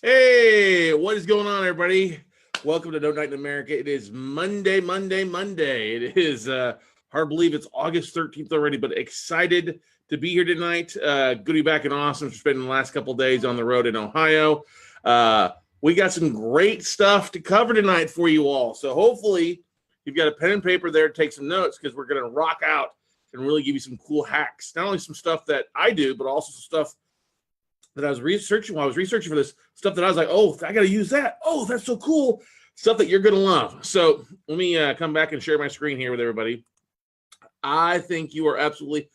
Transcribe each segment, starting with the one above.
Hey, what is going on, everybody? Welcome to No Night in America. It is Monday. It is hard to believe it's August 13th already, but excited to be here tonight. Good to be back in Austin for spending the last couple of days on the road in Ohio. We got some great stuff to cover tonight for you all. So hopefully you've got a pen and paper there to take some notes because we're going to rock out and really give you some cool hacks. Not only some stuff that I do, but also some stuff that I was researching while I was researching for this stuff that I was like, oh, I got to use that. Oh, that's so cool. Stuff that you're going to love. So let me come back and share my screen here with everybody. I think you are absolutely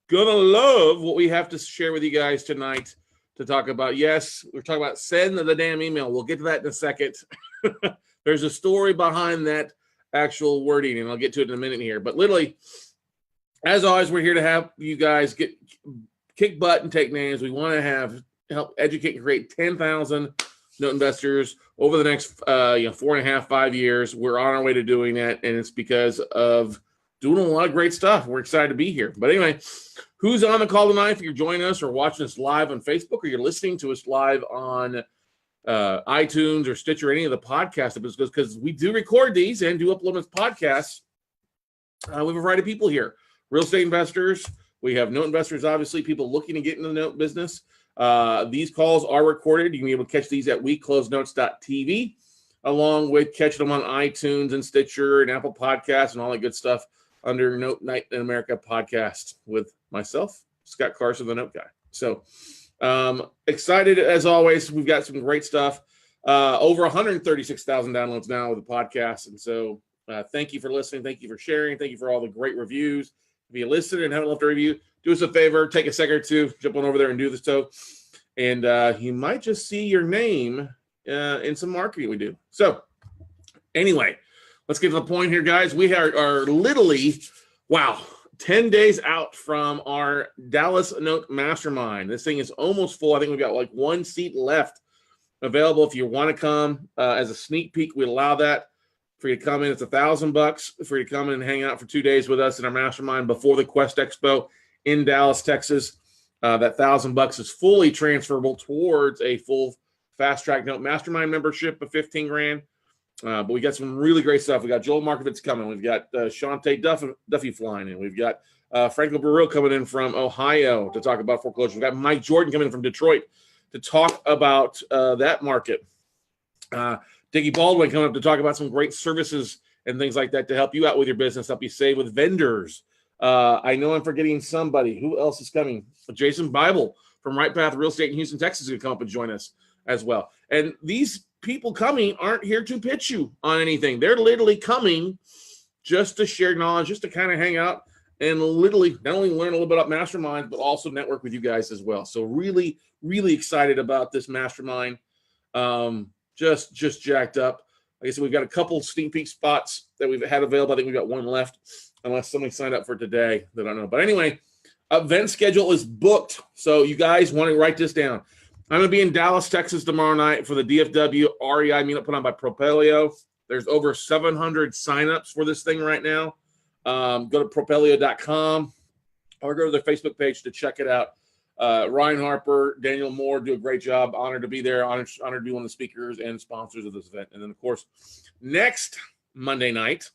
going to love what we have to share with you guys tonight to talk about. Yes, we're talking about send the damn email. We'll get to that in a second. There's a story behind that actual wording, and I'll get to it in a minute here. But literally, as always, we're here to have you guys kick butt and take names. We want to help educate and create 10,000 note investors over the next 4.5, 5 years. We're on our way to doing that, and it's because of doing a lot of great stuff. We're excited to be here. But anyway, who's on the call tonight? If you're joining us or watching us live on Facebook, or you're listening to us live on iTunes or Stitcher, or any of the podcast episodes, because we do record these and do upload them as podcasts. We have a variety of people here. Real estate investors. We have note investors, obviously, people looking to get into the note business. These calls are recorded. You can be able to catch these at WeCloseNotes.tv, along with catching them on iTunes and Stitcher and Apple Podcasts and all that good stuff under Note Night in America podcast with myself, Scott Carson, the Note Guy. So excited as always. We've got some great stuff. Over 136,000 downloads now with the podcast. And so thank you for listening. Thank you for sharing. Thank you for all the great reviews. If you listened and haven't left a review, do us a favor, take a second or two, jump on over there and do this too. And you might just see your name in some marketing we do. So anyway, let's get to the point here, guys. We are literally, 10 days out from our Dallas Note Mastermind. This thing is almost full. I think we've got like one seat left available. If you want to come as a sneak peek, we allow that. For you to come in, it's $1,000 for you to come in and hang out for 2 days with us in our mastermind before the Quest Expo in Dallas, Texas. That $1,000 is fully transferable towards a full Fast Track Note Mastermind membership of $15,000. But we got some really great stuff. We got Joel Markovitz coming. We've got Shantae Duffy flying in. We've got Franco Burrill coming in from Ohio to talk about foreclosure. We've got Mike Jordan coming in from Detroit to talk about that market. Dickie Baldwin coming up to talk about some great services and things like that to help you out with your business, help you save with vendors. I know I'm forgetting somebody. Who else is coming? Jason Bible from Right Path Real Estate in Houston, Texas is going to come up and join us as well. And these people coming aren't here to pitch you on anything. They're literally coming just to share knowledge, just to kind of hang out and literally not only learn a little bit about masterminds, but also network with you guys as well. So really, really excited about this mastermind. Just jacked up. Like I said, we've got a couple sneak peek spots that we've had available. I think we've got one left, unless somebody signed up for today that I don't know. But anyway, event schedule is booked. So you guys want to write this down. I'm going to be in Dallas, Texas tomorrow night for the DFW REI meetup put on by Propelio. There's over 700 signups for this thing right now. Go to propelio.com or go to their Facebook page to check it out. Ryan Harper, Daniel Moore do a great job. Honored to be there. Honored to be one of the speakers and sponsors of this event. And then, of course, next Monday night,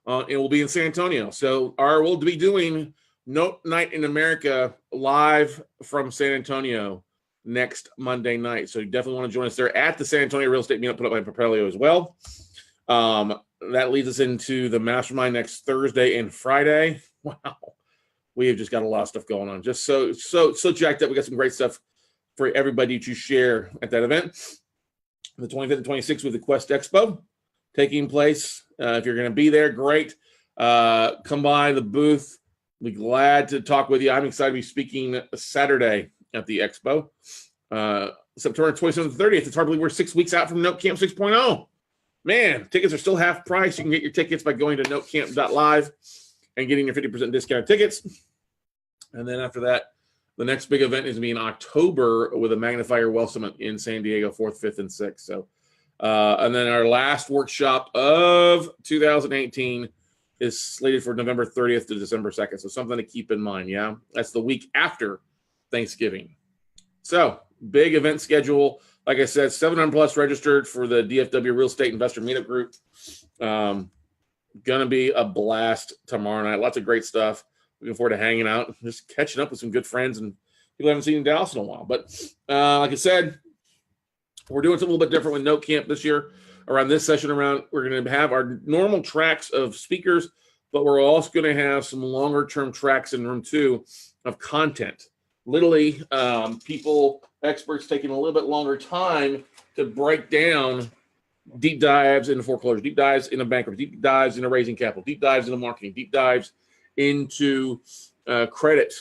it will be in San Antonio. So we'll be doing Note Night in America live from San Antonio next Monday night. So you definitely want to join us there at the San Antonio Real Estate Meetup put up by Propelio as well. That leads us into the mastermind next Thursday and Friday. Wow. We have just got a lot of stuff going on. Just so jacked up. We got some great stuff for everybody to share at that event. The 25th and 26th with the Quest Expo taking place. If you're going to be there, great. Come by the booth. Be glad to talk with you. I'm excited to be speaking Saturday at the Expo. September 27th and 30th. It's hard to believe we're 6 weeks out from Note Camp 6.0. Man, tickets are still half price. You can get your tickets by going to notecamp.live. And getting your 50% discount tickets. And then after that, the next big event is going to be in October with a Magnifier Wealth Summit in San Diego, 4th, 5th, and 6th. So, and then our last workshop of 2018 is slated for November 30th to December 2nd. So something to keep in mind, yeah? That's the week after Thanksgiving. So big event schedule. Like I said, 700 plus registered for the DFW Real Estate Investor Meetup Group. Gonna be a blast tomorrow night. Lots of great stuff. Looking forward to hanging out, just catching up with some good friends and people I haven't seen in Dallas in a while. But like I said, we're doing something a little bit different with Note Camp this year. Around this session, we're going to have our normal tracks of speakers, but we're also going to have some longer term tracks in room 2 of content. Literally, people, experts taking a little bit longer time to break down deep dives into foreclosure, deep dives into bankruptcy, deep dives into raising capital, deep dives into marketing, deep dives into credit,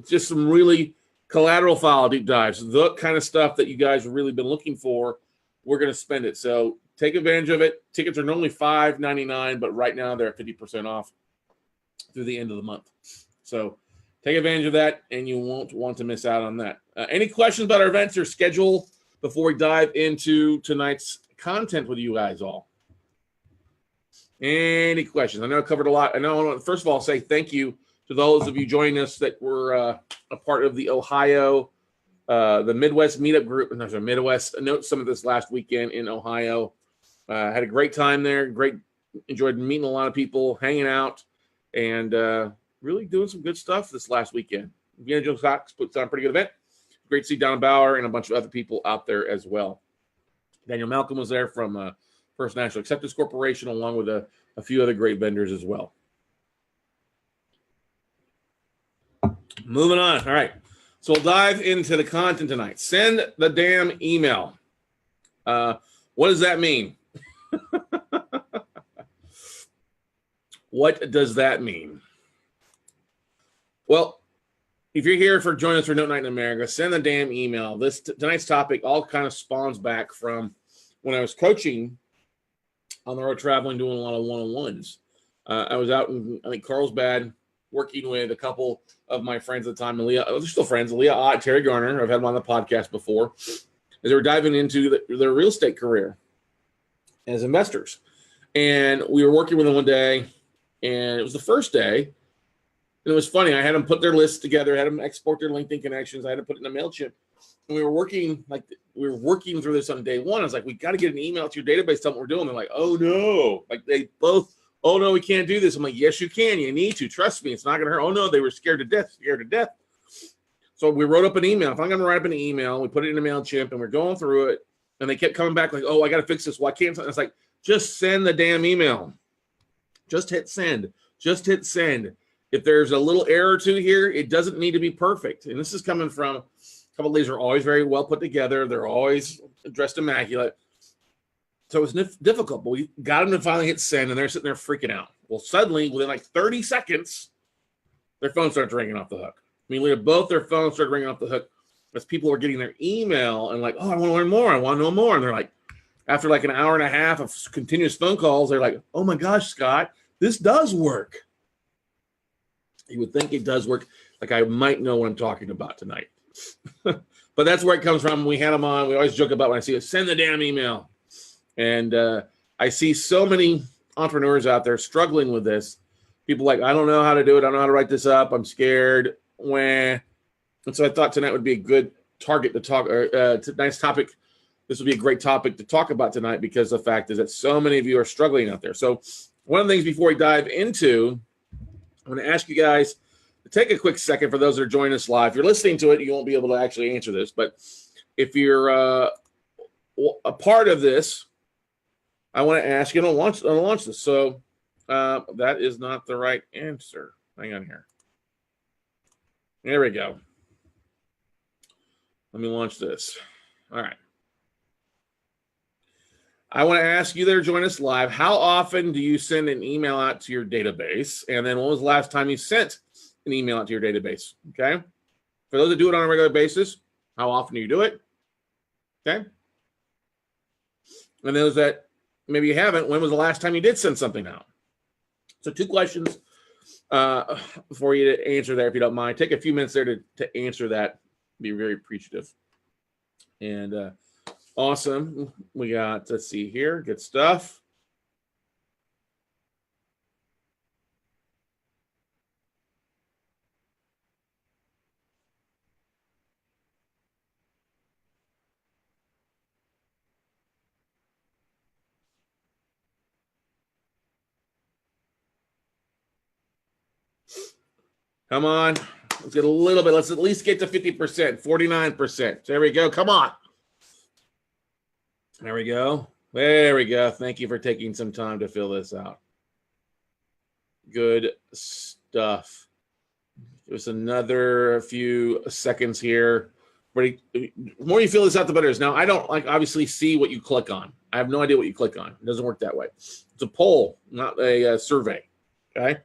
just some really collateral file deep dives, the kind of stuff that you guys have really been looking for. We're going to spend it. So take advantage of it. Tickets are normally $5.99, but right now they're at 50% off through the end of the month. So take advantage of that, and you won't want to miss out on that. Any questions about our events or schedule before we dive into tonight's content with you guys all? Any questions? I know I covered a lot. I know, first of all, say thank you to those of you joining us that were a part of the Ohio, the Midwest Meetup Group. No, sorry, Midwest Note Summit this last weekend in Ohio. Had a great time there. Enjoyed meeting a lot of people, hanging out, and really doing some good stuff this last weekend. Angel Cox puts on a pretty good event. Great to see Don Bauer and a bunch of other people out there as well. Daniel Malcolm was there from First National Acceptance Corporation, along with a few other great vendors as well. Moving on. All right. So we'll dive into the content tonight. Send the damn email. What does that mean? What does that mean? Well, if you're here for joining us for Note Night in America, send the damn email. Tonight's topic all kind of spawns back from when I was coaching on the road, traveling, doing a lot of one-on-ones. I was out in, I think, Carlsbad, working with a couple of my friends at the time. They're still friends. Leah Ott, Terry Garner. I've had them on the podcast before. As they were diving into their real estate career as investors. And we were working with them one day, and it was the first day. And it was funny. I had them put their lists together, had them export their LinkedIn connections. I had to put it in a Mailchimp. And we were working through this on day one. I was like, we got to get an email to your database, tell them what we're doing. They're like, oh no. Like they both, oh no, we can't do this. I'm like, yes, you can. You need to. Trust me. It's not going to hurt. Oh no, they were scared to death. So we wrote up an email. If I'm going to write up an email, we put it in a Mailchimp and we're going through it. And they kept coming back like, oh, I got to fix this. Why can't I? It's like, just send the damn email. Just hit send. Just hit send. If there's a little error or two here, it doesn't need to be perfect. And this is coming from a couple of these are always very well put together. They're always dressed immaculate. So it's difficult, but we got them to finally hit send, and they're sitting there freaking out. Well, suddenly, within like 30 seconds, their phone starts ringing off the hook. I mean, both their phones started ringing off the hook as people were getting their email and like, oh, I want to learn more. I want to know more. And they're like, after like an hour and a half of continuous phone calls, they're like, oh my gosh, Scott, this does work. You would think it does work. Like I might know what I'm talking about tonight. But that's where it comes from. We had them on. We always joke about when I see it, send the damn email. And I see so many entrepreneurs out there struggling with this. People like, I don't know how to do it. I don't know how to write this up. I'm scared. Wah. And so I thought tonight would be a good target to talk, or tonight's topic. This would be a great topic to talk about tonight because the fact is that so many of you are struggling out there. So one of the things before we dive into, I'm going to ask you guys to take a quick second for those that are joining us live. If you're listening to it, you won't be able to actually answer this. But if you're a part of this, I want to ask you to launch this. So that is not the right answer. Hang on here. There we go. Let me launch this. All right. I want to ask you that are joining us live, how often do you send an email out to your database? And then when was the last time you sent an email out to your database? Okay. For those that do it on a regular basis, how often do you do it? Okay. And those that maybe you haven't, when was the last time you did send something out? So 2 questions for you to answer there, if you don't mind. Take a few minutes there to answer that. Be very appreciative. And awesome. We got, let's see here, good stuff. Come on. Let's get a little bit. Let's at least get to 50%, 49%. There we go. Come on. There we go. There we go. Thank you for taking some time to fill this out. Good stuff. Just another few seconds here. The more you fill this out, the better it is. Now, I don't obviously see what you click on. I have no idea what you click on. It doesn't work that way. It's a poll, not a survey. Okay.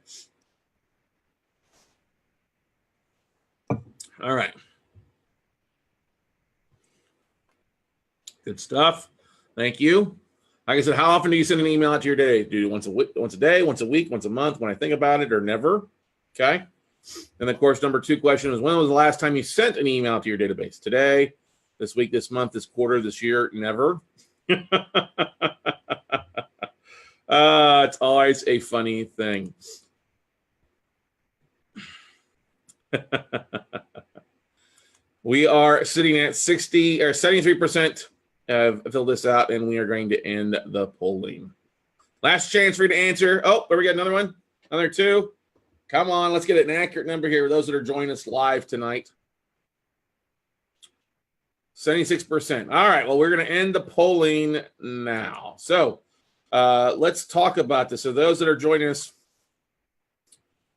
All right. Good stuff. Thank you. Like I said, how often do you send an email out to your day? Do you once a day, once a week, once a month, when I think about it, or never? Okay. And of course, number 2 question is, when was the last time you sent an email to your database? Today, this week, this month, this quarter, this year? Never. It's always a funny thing. We are sitting at 60 or 73% have filled this out, and we are going to end the polling. Last chance for you to answer. Oh, there we got another one. Another 2. Come on, let's get an accurate number here for those that are joining us live tonight. 76%. All right, well, we're going to end the polling now. So let's talk about this. So those that are joining us,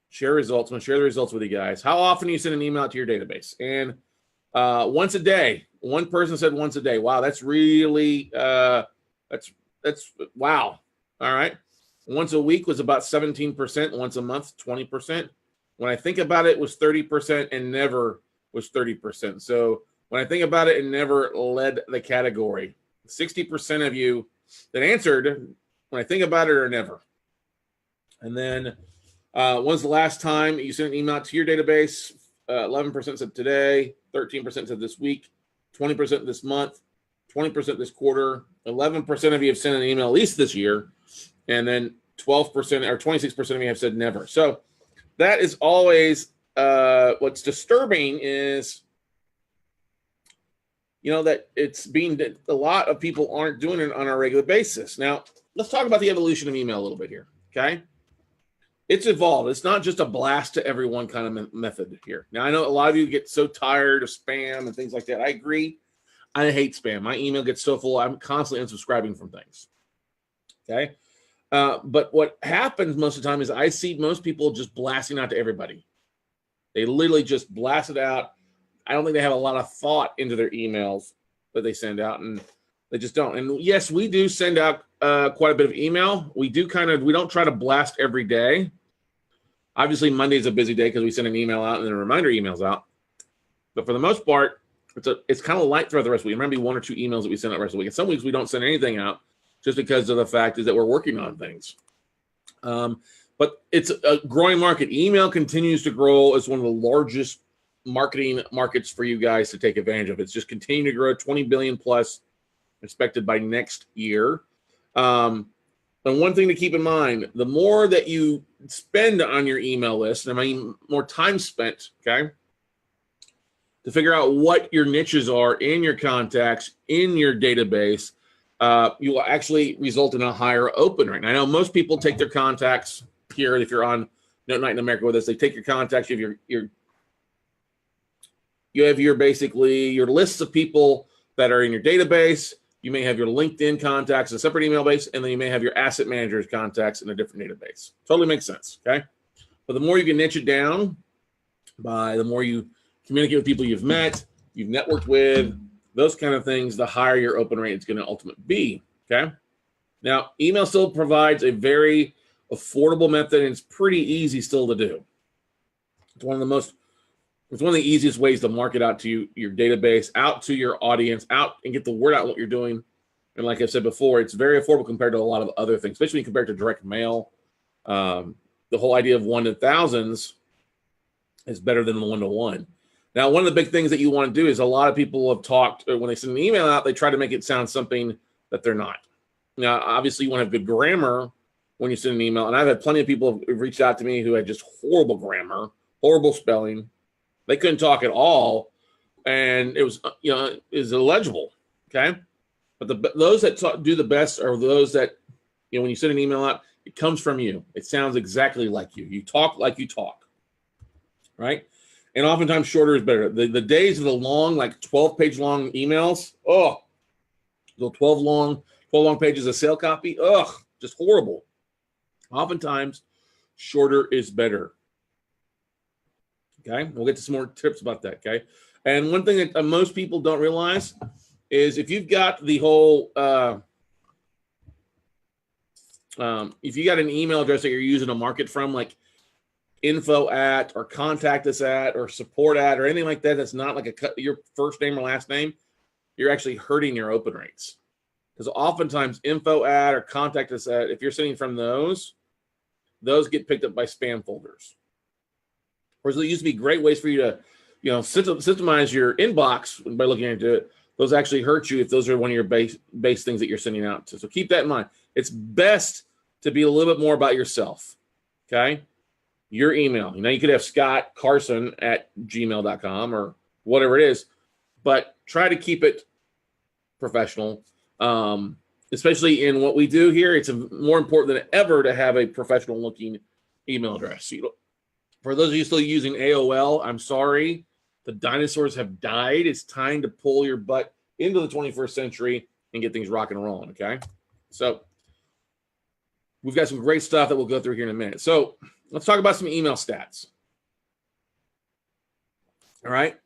share results. I'm going to share the results with you guys. How often do you send an email to your database? And once a day. One person said once a day. Wow, that's really, that's wow. All right. Once a week was about 17%. Once a month, 20%. When I think about it, was 30%, and never was 30%. So when I think about it, it never led the category. 60% of you that answered, when I think about it, or never. And then when's the last time you sent an email to your database? 11% said today, 13% said this week, 20% this month, 20% this quarter, 11% of you have sent an email at least this year, and then 12% or 26% of you have said never. So that is always what's disturbing is, that it's being a lot of people aren't doing it on a regular basis. Now, let's talk about the evolution of email a little bit here, okay? It's evolved. It's not just a blast to everyone kind of method here. Now, I know a lot of you get so tired of spam and things like that. I agree. I hate spam. My email gets so full, I'm constantly unsubscribing from things. Okay. But what happens most of the time is I see most people just blasting out to everybody. They literally just blast it out. I don't think they have a lot of thought into their emails that they send out, and they just don't. And yes, we do send out quite a bit of email. We don't try to blast every day. Obviously, Monday is a busy day because we send an email out and then reminder emails out. But for the most part, it's kind of light throughout the rest of the week. There might be 1 or 2 emails that we send out the rest of the week. And some weeks we don't send anything out just because of the fact is that we're working on things. But it's a growing market. Email continues to grow as one of the largest marketing markets for you guys to take advantage of. It's just continuing to grow, 20 billion plus expected by next year. And one thing to keep in mind, the more that you spend on your email list, I mean, more time spent, okay, to figure out what your niches are in your contacts, in your database, you will actually result in a higher open rate. And I know most people take their contacts here. If you're on Note Night in America with us, they take your contacts. You have your basically your lists of people that are in your database. You may have your LinkedIn contacts in a separate email base, and then you may have your asset manager's contacts in a different database. Totally makes sense, okay? But the more you can niche it down, by the more you communicate with people you've met, you've networked with, those kind of things, the higher your open rate is going to ultimately be, okay? Now, email still provides a very affordable method, and it's pretty easy still to do. It's one of the easiest ways to market out to your database, out to your audience, out and get the word out what you're doing. And like I said before, it's very affordable compared to a lot of other things, especially compared to direct mail. The whole idea of 1 to thousands is better than the 1 to 1. Now, one of the big things that you want to do is a lot of people have talked, when they send an email out, they try to make it sound something that they're not. Now, obviously, you want to have good grammar when you send an email. And I've had plenty of people who've reached out to me who had just horrible grammar, horrible spelling. They couldn't talk at all, and it was, is illegible, okay? But those that do the best are those that, when you send an email out, it comes from you. It sounds exactly like you. You talk like you talk, right? And oftentimes shorter is better. The days of the long, like 12-page long emails, the 12 long pages of sale copy, just horrible. Oftentimes, shorter is better. Okay, we'll get to some more tips about that. Okay, and one thing that most people don't realize is if you've got the whole, if you got an email address that you're using to market from, like info at or contact us at or support at or anything like that, that's not like your first name or last name, you're actually hurting your open rates. Because oftentimes info at or contact us at, if you're sending from those get picked up by spam folders. Whereas there used to be great ways for you to, systemize your inbox by looking into it. Those actually hurt you if those are one of your base things that you're sending out to. So keep that in mind. It's best to be a little bit more about yourself. Okay. Your email. You could have Scott Carson at gmail.com or whatever it is, but try to keep it professional. Especially in what we do here, it's more important than ever to have a professional looking email address. For those of you still using AOL, I'm sorry. The dinosaurs have died. It's time to pull your butt into the 21st century and get things rocking and rolling, okay? So we've got some great stuff that we'll go through here in a minute. So let's talk about some email stats. All right.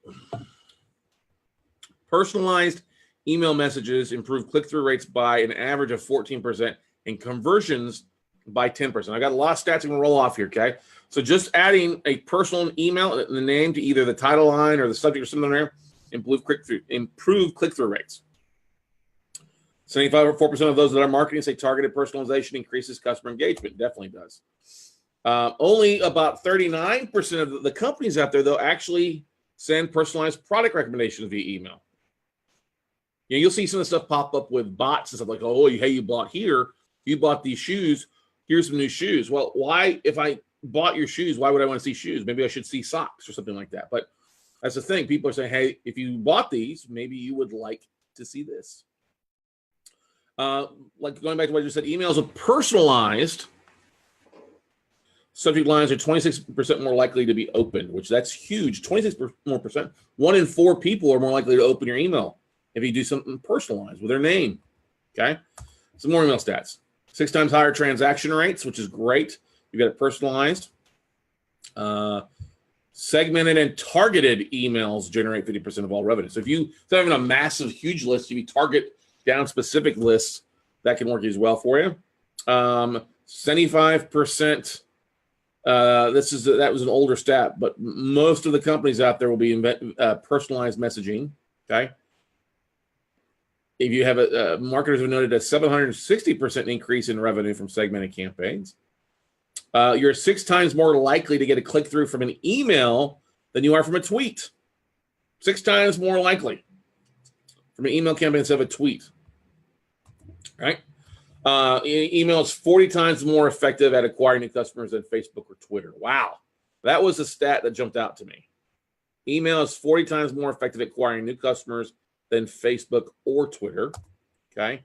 Personalized email messages improve click-through rates by an average of 14% and conversions by 10%. I got a lot of stats I'm going to roll off here, okay? So just adding a personal email and the name to either the title line or the subject or something there, improve click-through rates. 74% of those that are marketing say targeted personalization increases customer engagement. Definitely does. Only about 39% of the companies out there, though, actually send personalized product recommendations via email. You'll see some of the stuff pop up with bots and stuff like, hey, you bought these shoes. Here's some new shoes. Well, why, if I bought your shoes, why would I want to see shoes? Maybe I should see socks or something like that. But that's the thing. People are saying, hey, if you bought these, maybe you would like to see this. Like going back to what I just said, emails are personalized. Subject lines are 26% more likely to be opened, which that's huge. 26% more percent. 1 in 4 people are more likely to open your email if you do something personalized with their name. Okay. Some more email stats. 6 times higher transaction rates, which is great. You got it personalized. Segmented and targeted emails generate 50% of all revenue. So if you instead of having a massive, huge list, if you target down specific lists, that can work as well for you. 75%. That was an older stat, but most of the companies out there will be personalized messaging. Okay. If you have marketers have noted a 760% increase in revenue from segmented campaigns. You're 6 times more likely to get a click through from an email than you are from a tweet. 6 times more likely from an email campaign instead of a tweet. Right? Email is 40 times more effective at acquiring new customers than Facebook or Twitter. Wow. That was a stat that jumped out to me. Email is 40 times more effective at acquiring new customers than Facebook or Twitter. Okay.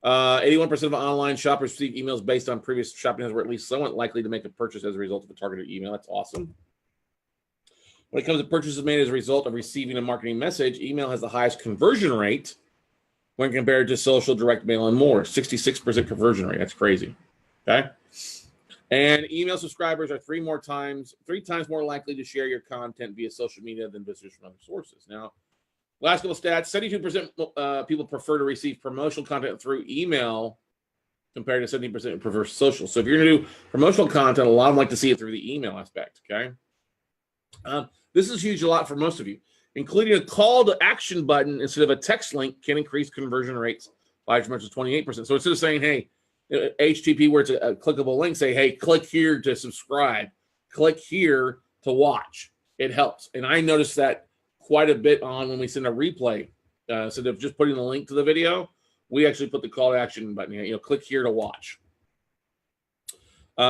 81% of online shoppers receive emails based on previous shopping habits, were at least somewhat likely to make a purchase as a result of a targeted email. That's awesome. When it comes to purchases made as a result of receiving a marketing message, email has the highest conversion rate when compared to social, direct mail, and more. 66% conversion rate. That's crazy. Okay. And email subscribers are 3 times more likely to share your content via social media than visitors from other sources. Now, last couple stats, 72% people prefer to receive promotional content through email compared to 70% prefer social. So if you're going to do promotional content, a lot of them like to see it through the email aspect, okay? This is huge a lot for most of you. Including a call to action button instead of a text link can increase conversion rates by as much as 28%. So instead of saying, hey, HTTP where it's a clickable link, say, hey, click here to subscribe, click here to watch. It helps. And I noticed that quite a bit on when we send a replay. Instead of just putting the link to the video, we actually put the call to action button, click here to watch.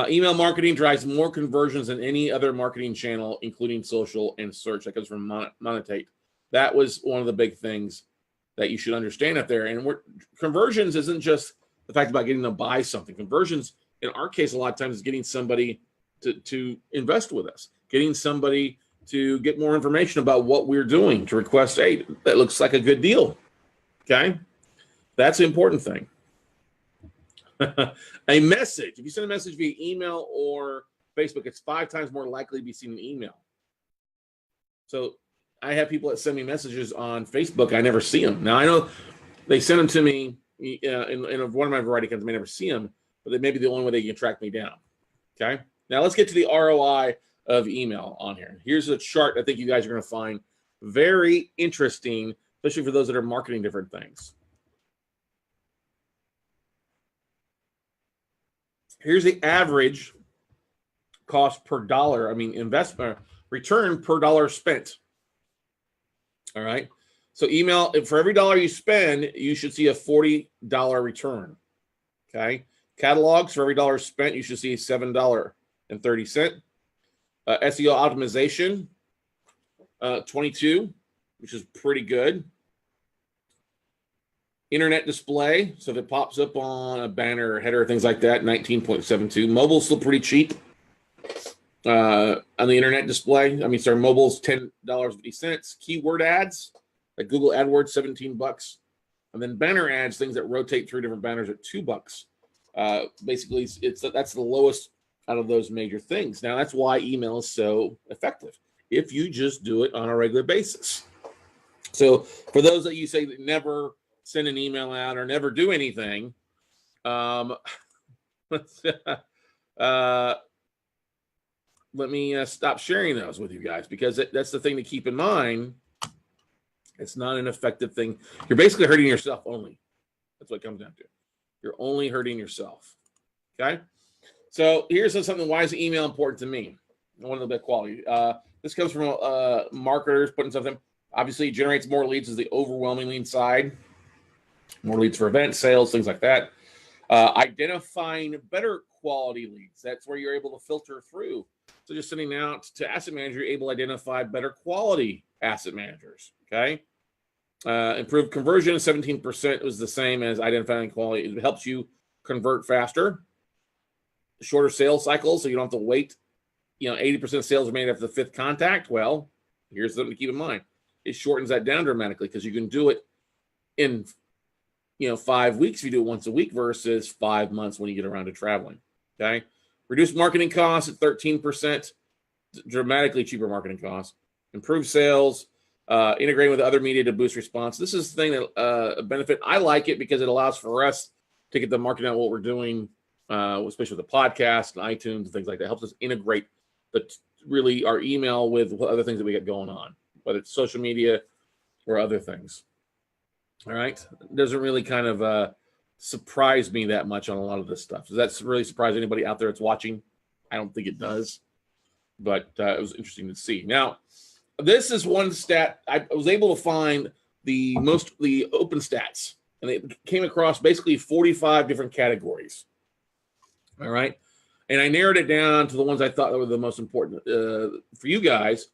Email marketing drives more conversions than any other marketing channel, including social and search. That comes from Monetate. That was one of the big things that you should understand out there. And conversions isn't just the fact about getting them to buy something. Conversions, in our case, a lot of times is getting somebody to invest with us, getting somebody to get more information about what we're doing, to request, hey, that looks like a good deal. Okay, that's the important thing. A message. If you send a message via email or Facebook, it's 5 times more likely to be seen in email. So I have people that send me messages on Facebook. I never see them. Now, I know they send them to me in one of my variety accounts. I may never see them, but they may be the only way they can track me down. Okay. Now, let's get to the ROI of email on here. Here's a chart I think you guys are going to find very interesting, especially for those that are marketing different things. Here's the average cost per dollar. Investment return per dollar spent. All right. So email, for every dollar you spend, you should see a $40 return. Okay. Catalogs, for every dollar spent, you should see $7.30. SEO optimization, 22, which is pretty good. Internet display, so if it pops up on a banner or header or things like that, 19.72. Mobile's still pretty cheap on the internet display. Mobile's $10.50. Keyword ads, like Google AdWords, $17. And then banner ads, things that rotate through different banners, at $2. Basically, that's the lowest out of those major things. Now, that's why email is so effective, if you just do it on a regular basis. So for those that you say that never send an email out or never do anything, let me stop sharing those with you guys, because that's the thing to keep in mind. It's not an effective thing. You're basically hurting yourself only. That's what it comes down to. You're only hurting yourself. Okay? So here's something. Why is email important to me? I want a little bit of quality. This comes from marketers putting something. Obviously, it generates more leads, is the overwhelming lead side. More leads for events, sales, things like that. Identifying better quality leads. That's where you're able to filter through. So just sending out to asset manager, you're able to identify better quality asset managers. Okay. Improved conversion, 17% was the same as identifying quality. It helps you convert faster. Shorter sales cycles, so you don't have to wait. 80% of sales are made after the 5th contact. Well, here's something to keep in mind. It shortens that down dramatically, because you can do it in 5 weeks if you do it once a week versus 5 months when you get around to traveling. Okay. Reduced marketing costs at 13%, dramatically cheaper marketing costs. Improved sales, integrating with other media to boost response. This is the thing that a benefit. I like it because it allows for us to get the marketing out what we're doing, especially with the podcast and iTunes and things like that. It helps us integrate really our email with other things that we get going on, whether it's social media or other things. All right. It doesn't really kind of surprise me that much on a lot of this stuff. Does that really surprise anybody out there that's watching? I don't think it does, but it was interesting to see. Now, this is one stat. I was able to find the open stats, and it came across basically 45 different categories. All right. And I narrowed it down to the ones I thought that were the most important for you guys.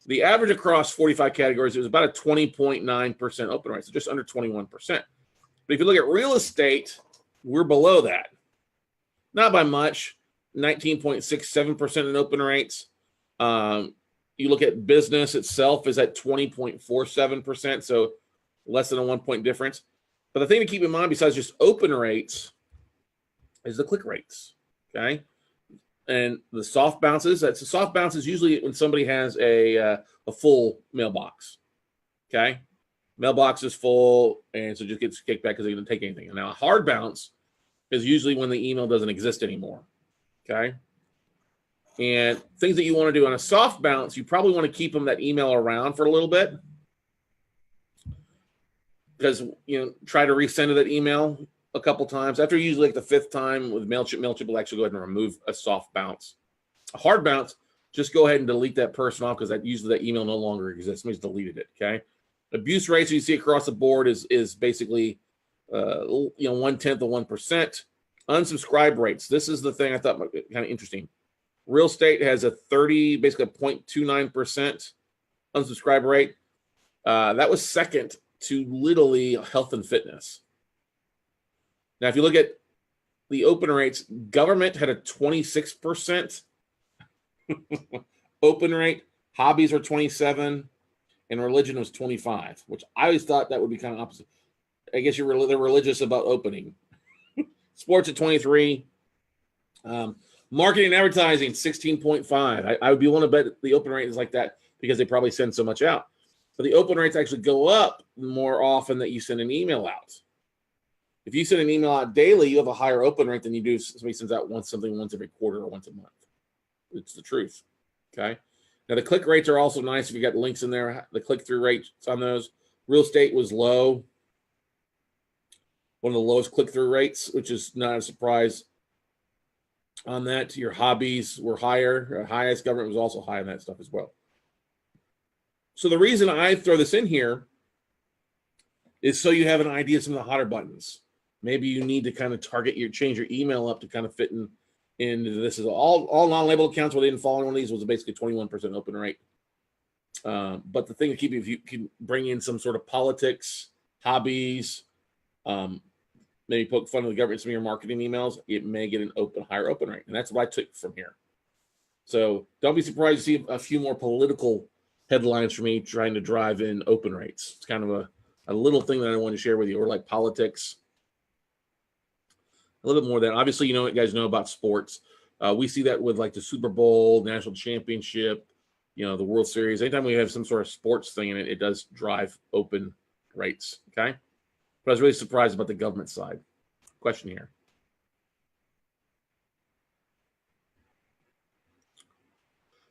The average across 45 categories, it was about a 20.9% open rate, so just under 21%. But if you look at real estate, we're below that. Not by much, 19.67% in open rates. You look at business itself is at 20.47%, so less than a 1 point difference. But the thing to keep in mind, besides just open rates, is the click rates, okay? And the soft bounces. That's a soft bounce is usually when somebody has a full mailbox, okay? Mailbox is full, and so just gets kicked back because they didn't take anything. And now a hard bounce is usually when the email doesn't exist anymore, okay? And things that you want to do on a soft bounce, you probably want to keep that email around for a little bit, because try to resend that email a couple times. After usually like the 5th time with Mailchimp will actually go ahead and remove a soft bounce. A hard bounce, just go ahead and delete that person off, because usually that email no longer exists. Somebody's deleted it. Okay. Abuse rates you see across the board is basically 1/10 of 1%. Unsubscribe rates. This is the thing I thought might be kind of interesting. Real estate has a 0.29% unsubscribe rate. That was second to literally health and fitness. Now, if you look at the open rates, government had a 26% Open rate, hobbies are 27, and religion was 25, which I always thought that would be kind of opposite. I guess they're religious about opening. Sports at 23. Marketing and advertising, 16.5. I would be willing to bet the open rate is like that because they probably send so much out. But the open rates actually go up more often that you send an email out. If you send an email out daily, you have a higher open rate than you do if somebody sends out something once every quarter or once a month. It's the truth. Okay. Now the click rates are also nice if you got links in there. The click-through rates on those. Real estate was low. One of the lowest click-through rates, which is not a surprise on that. Your hobbies were higher. Highest government was also high on that stuff as well. So the reason I throw this in here is so you have an idea of some of the hotter buttons. Maybe you need to kind of change your email up to kind of fit into this. Is all non-labeled accounts where they didn't fall in one of these was basically 21% open rate. But the thing to keep, if you can bring in some sort of politics, hobbies, maybe poke fun of the government, some of your marketing emails, it may get an higher open rate. And that's what I took from here. So don't be surprised to see a few more political headlines for me trying to drive in open rates. It's kind of a little thing that I want to share with you, or like politics. A little bit more than obviously, you guys know about sports. We see that with like the Super Bowl, national championship, the World Series. Anytime we have some sort of sports thing in it, it does drive open rates. Okay. But I was really surprised about the government side. Question here.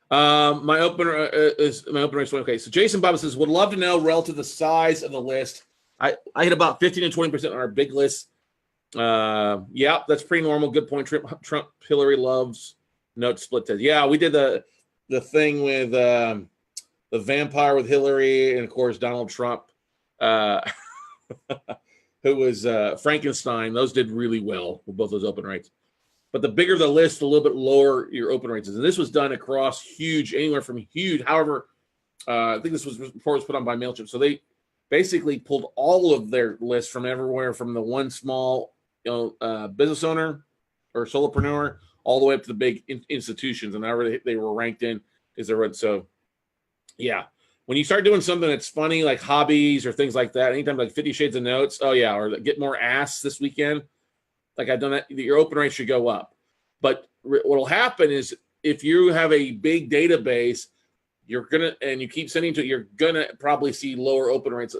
My opener is okay. So Jason Bob says, would love to know relative to the size of the list. I hit about 15 to 20% on our big list. Yeah, that's pretty normal. Good point. Trump, Hillary loves note split test. Yeah, we did the thing with the vampire with Hillary and of course Donald Trump, who was Frankenstein. Those did really well with both those open rates. But the bigger the list, the little bit lower your open rates is. And this was done across anywhere from huge. However, I think this was before it was put on by Mailchimp. So they basically pulled all of their lists from everywhere, from the one small business owner or solopreneur all the way up to the big institutions. And however they were ranked in is their. So, yeah. When you start doing something that's funny, like hobbies or things like that, anytime like 50 Shades of Notes, oh yeah, or get more ass this weekend, like I've done that, your open rate should go up. But what will happen is if you have a big database, and you keep sending to it, you're gonna probably see lower open rates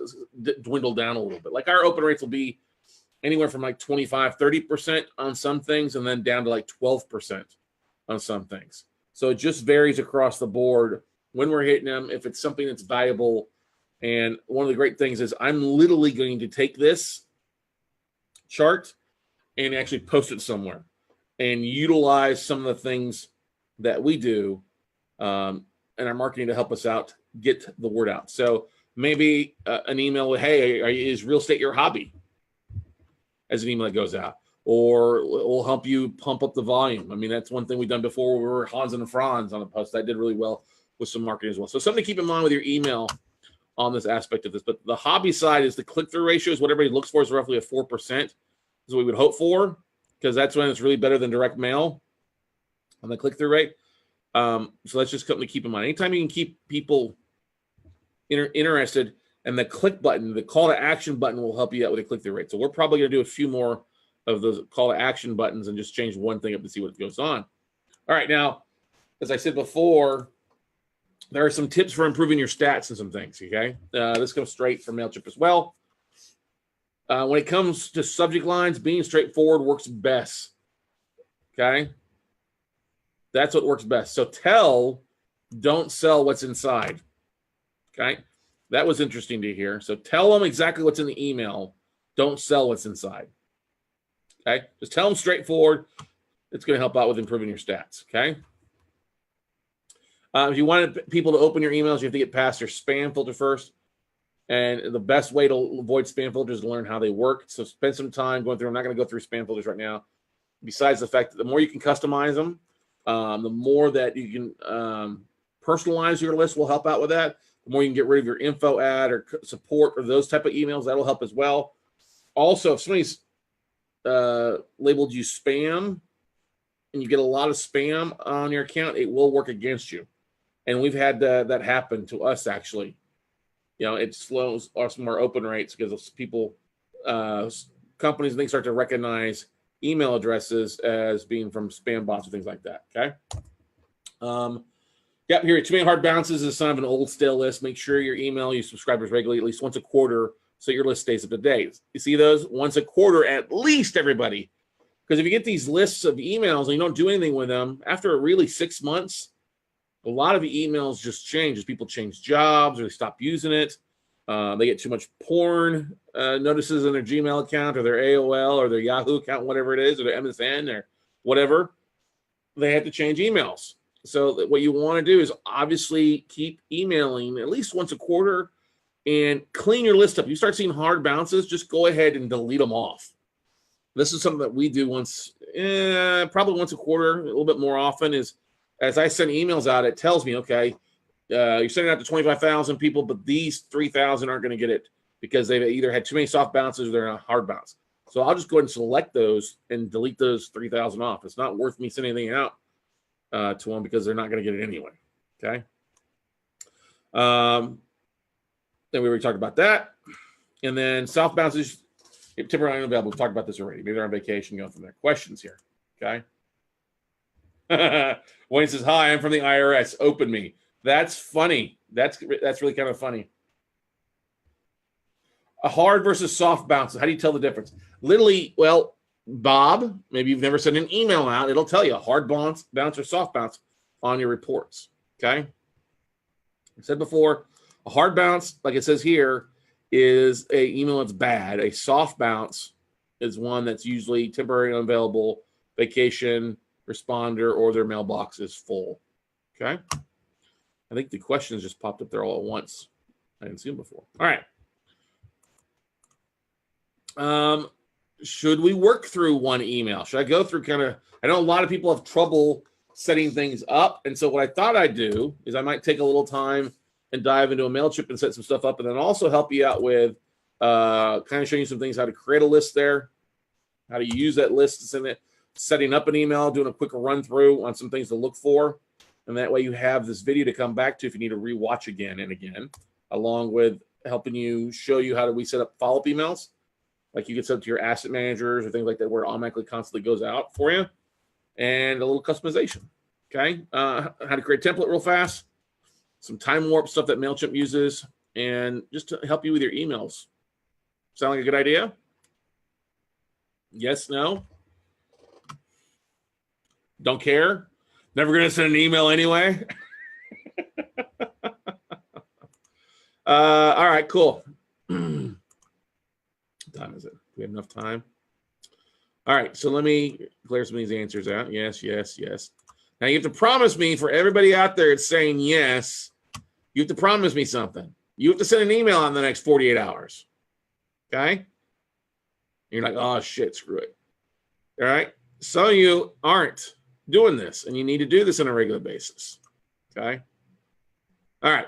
dwindle down a little bit. Like our open rates will be anywhere from like 25, 30% on some things, and then down to like 12% on some things. So it just varies across the board when we're hitting them, if it's something that's valuable. And one of the great things is I'm literally going to take this chart and actually post it somewhere and utilize some of the things that we do in our marketing to help us out, get the word out. So maybe an email with, hey, is real estate your hobby? As an email that goes out. Or we'll help you pump up the volume. I mean, that's one thing we've done before. We were Hans and Franz on a post. That did really well with some marketing as well. So something to keep in mind with your email on this aspect of this. But the hobby side is the click-through ratio is what everybody looks for, is roughly a 4%. Is what we would hope for, because that's when it's really better than direct mail on the click-through rate. So that's just something to keep in mind. Anytime you can keep people interested, and the click button, the call to action button will help you out with the click-through rate. So we're probably going to do a few more of those call to action buttons and just change one thing up to see what goes on. All right, now, as I said before, there are some tips for improving your stats and some things, okay? This comes straight from Mailchimp as well. When it comes to subject lines, being straightforward works best, okay? That's what works best. So don't sell what's inside, okay? That was interesting to hear. So tell them exactly what's in the email. Don't sell what's inside, okay? Just tell them straightforward. It's going to help out with improving your stats, okay? If you wanted people to open your emails, you have to get past your spam filter first. And the best way to avoid spam filters is to learn how they work. So spend some time going through. I'm not going to go through spam filters right now. Besides the fact that the more you can customize them, the more that you can personalize your list will help out with that. The more you can get rid of your info ad or support or those type of emails, that'll help as well. Also, if somebody's labeled you spam, and you get a lot of spam on your account, it will work against you. And we've had that happen to us, actually. You know, it slows some more open rates because people, companies, they start to recognize email addresses as being from spam bots or things like that. Okay. Yep, here, too many hard bounces is a sign of an old stale list. Make sure your email you subscribers regularly, at least once a quarter, so your list stays up to date. You see those? Once a quarter, at least, everybody. Because if you get these lists of emails and you don't do anything with them, after really 6 months, a lot of the emails just change as people change jobs or they stop using it. They get too much porn notices in their Gmail account or their AOL or their Yahoo account, whatever it is, or their MSN or whatever. They have to change emails. So what you want to do is obviously keep emailing at least once a quarter and clean your list up. You start seeing hard bounces, just go ahead and delete them off. This is something that we do probably once a quarter, a little bit more often, is as I send emails out, it tells me, okay, you're sending out to 25,000 people, but these 3,000 aren't going to get it because they've either had too many soft bounces or they're in a hard bounce. So I'll just go ahead and select those and delete those 3,000 off. It's not worth me sending anything out to them because they're not going to get it anyway. Okay. Then we already talked about that. And then soft bounces, temporarily unavailable. We've talked about this already. Maybe they're on vacation, going from there. Questions here. Okay. Wayne says, hi, I'm from the IRS. Open me. That's funny. That's really kind of funny. A hard versus soft bounces. How do you tell the difference? Literally, well, Bob, maybe you've never sent an email out. It'll tell you a hard bounce or soft bounce on your reports. Okay. I said before, a hard bounce, like it says here, is a email that's bad. A soft bounce is one that's usually temporary, unavailable, vacation, responder, or their mailbox is full. Okay. I think the questions just popped up there all at once. I didn't see them before. All right. Should we work through one email? Should I go through I know a lot of people have trouble setting things up. And so what I thought I'd do is I might take a little time and dive into a Mailchimp and set some stuff up, and then also help you out with kind of showing you some things, how to create a list there, how to use that list to send it, setting up an email, doing a quick run through on some things to look for. And that way you have this video to come back to if you need to rewatch again and again, along with helping you show you how do we set up follow-up emails. Like you can set up to your asset managers or things like that where it automatically constantly goes out for you, and a little customization. Okay. How to create a template real fast, some time warp stuff that Mailchimp uses, and just to help you with your emails. Sound like a good idea? Yes, no? Don't care? Never going to send an email anyway? All right, cool. What time is it? Do we have enough time? All right, so let me clear some of these answers out. Yes, yes, yes. Now you have to promise me, for everybody out there that's saying yes, you have to promise me something. You have to send an email in the next 48 hours. Okay? And you're like, oh, shit, screw it. All right? Some of you aren't doing this, and you need to do this on a regular basis. Okay? All right.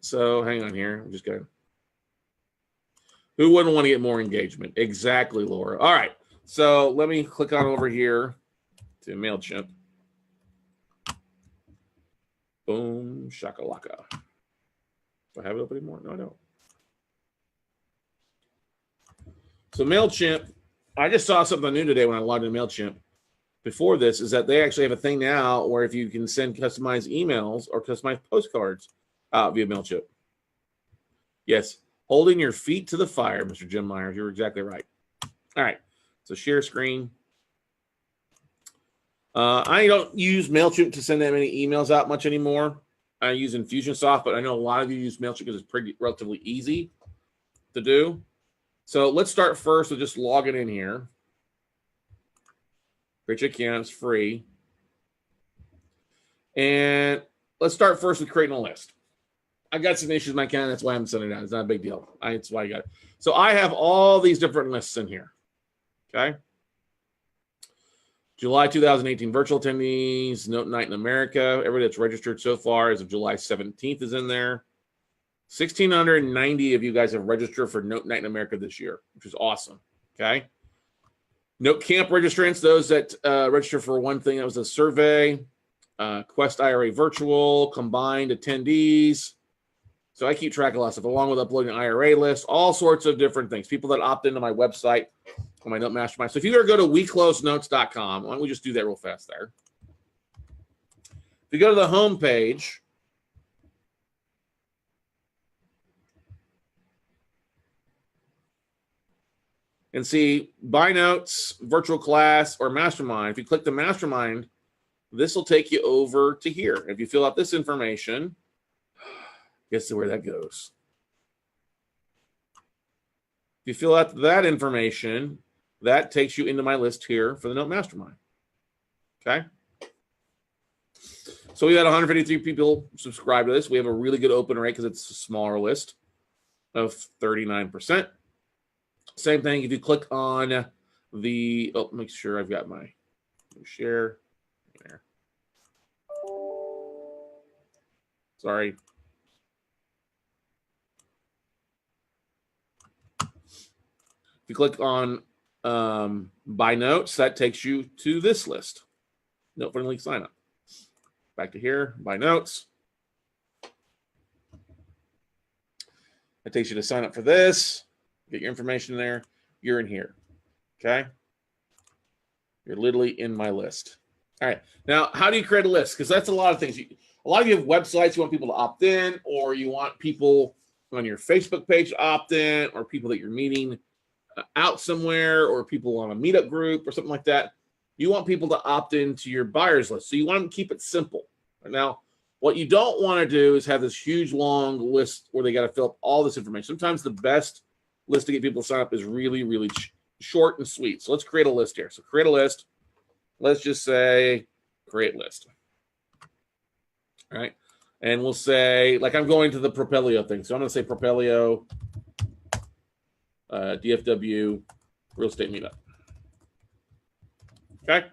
So hang on here. I'm just going to. Who wouldn't want to get more engagement? Exactly, Laura. All right. So let me click on over here to Mailchimp. Boom, shakalaka. Do I have it open anymore? No, I don't. So Mailchimp, I just saw something new today when I logged in Mailchimp. Before this, is that they actually have a thing now where if you can send customized emails or customized postcards out via Mailchimp. Yes, holding your feet to the fire, Mr. Jim Myers. You're exactly right. All right, so share screen. I don't use Mailchimp to send that many emails out much anymore. I use Infusionsoft, but I know a lot of you use Mailchimp because it's pretty relatively easy to do. So let's start first with just logging in here. Create your account, it's free. And let's start first with creating a list. I got some issues with my account, that's why I'm sending it out. It's not a big deal. That's why I got it. So I have all these different lists in here. Okay. July 2018 virtual attendees, Note Night in America. Everybody that's registered so far as of July 17th is in there. 1,690 of you guys have registered for Note Night in America this year, which is awesome. Okay. Note camp registrants, those that register for one thing, that was a survey, Quest IRA virtual, combined attendees. So I keep track of a lot of stuff, along with uploading an IRA list, all sorts of different things. People that opt into my website, on my Note Mastermind. So if you ever go to weclosenotes.com, why don't we just do that real fast there? If you go to the home page, and see buy notes, virtual class, or mastermind. If you click the mastermind, this will take you over to here. If you fill out this information, guess where that goes. If you fill out that information, that takes you into my list here for the Note Mastermind. Okay. So we had 153 people subscribe to this. We have a really good open rate because it's a smaller list of 39%. Same thing if you click on the, make sure I've got my share there. Sorry. If you click on buy notes, that takes you to this list. Note for the link sign up. Back to here, buy notes. That takes you to sign up for this. Get your information there. You're in here. Okay. You're literally in my list. All right. Now, how do you create a list? Because that's a lot of things. A lot of you have websites. You want people to opt in, or you want people on your Facebook page to opt in, or people that you're meeting out somewhere, or people on a meetup group or something like that. You want people to opt into your buyers list. So you want to keep it simple. Now, what you don't want to do is have this huge long list where they got to fill up all this information. Sometimes the best list to get people to sign up is really, really short and sweet. So let's create a list here. So create a list. Let's just say create list. All right. And we'll say, like I'm going to the Propelio thing. So I'm going to say Propelio DFW real estate meetup. Okay.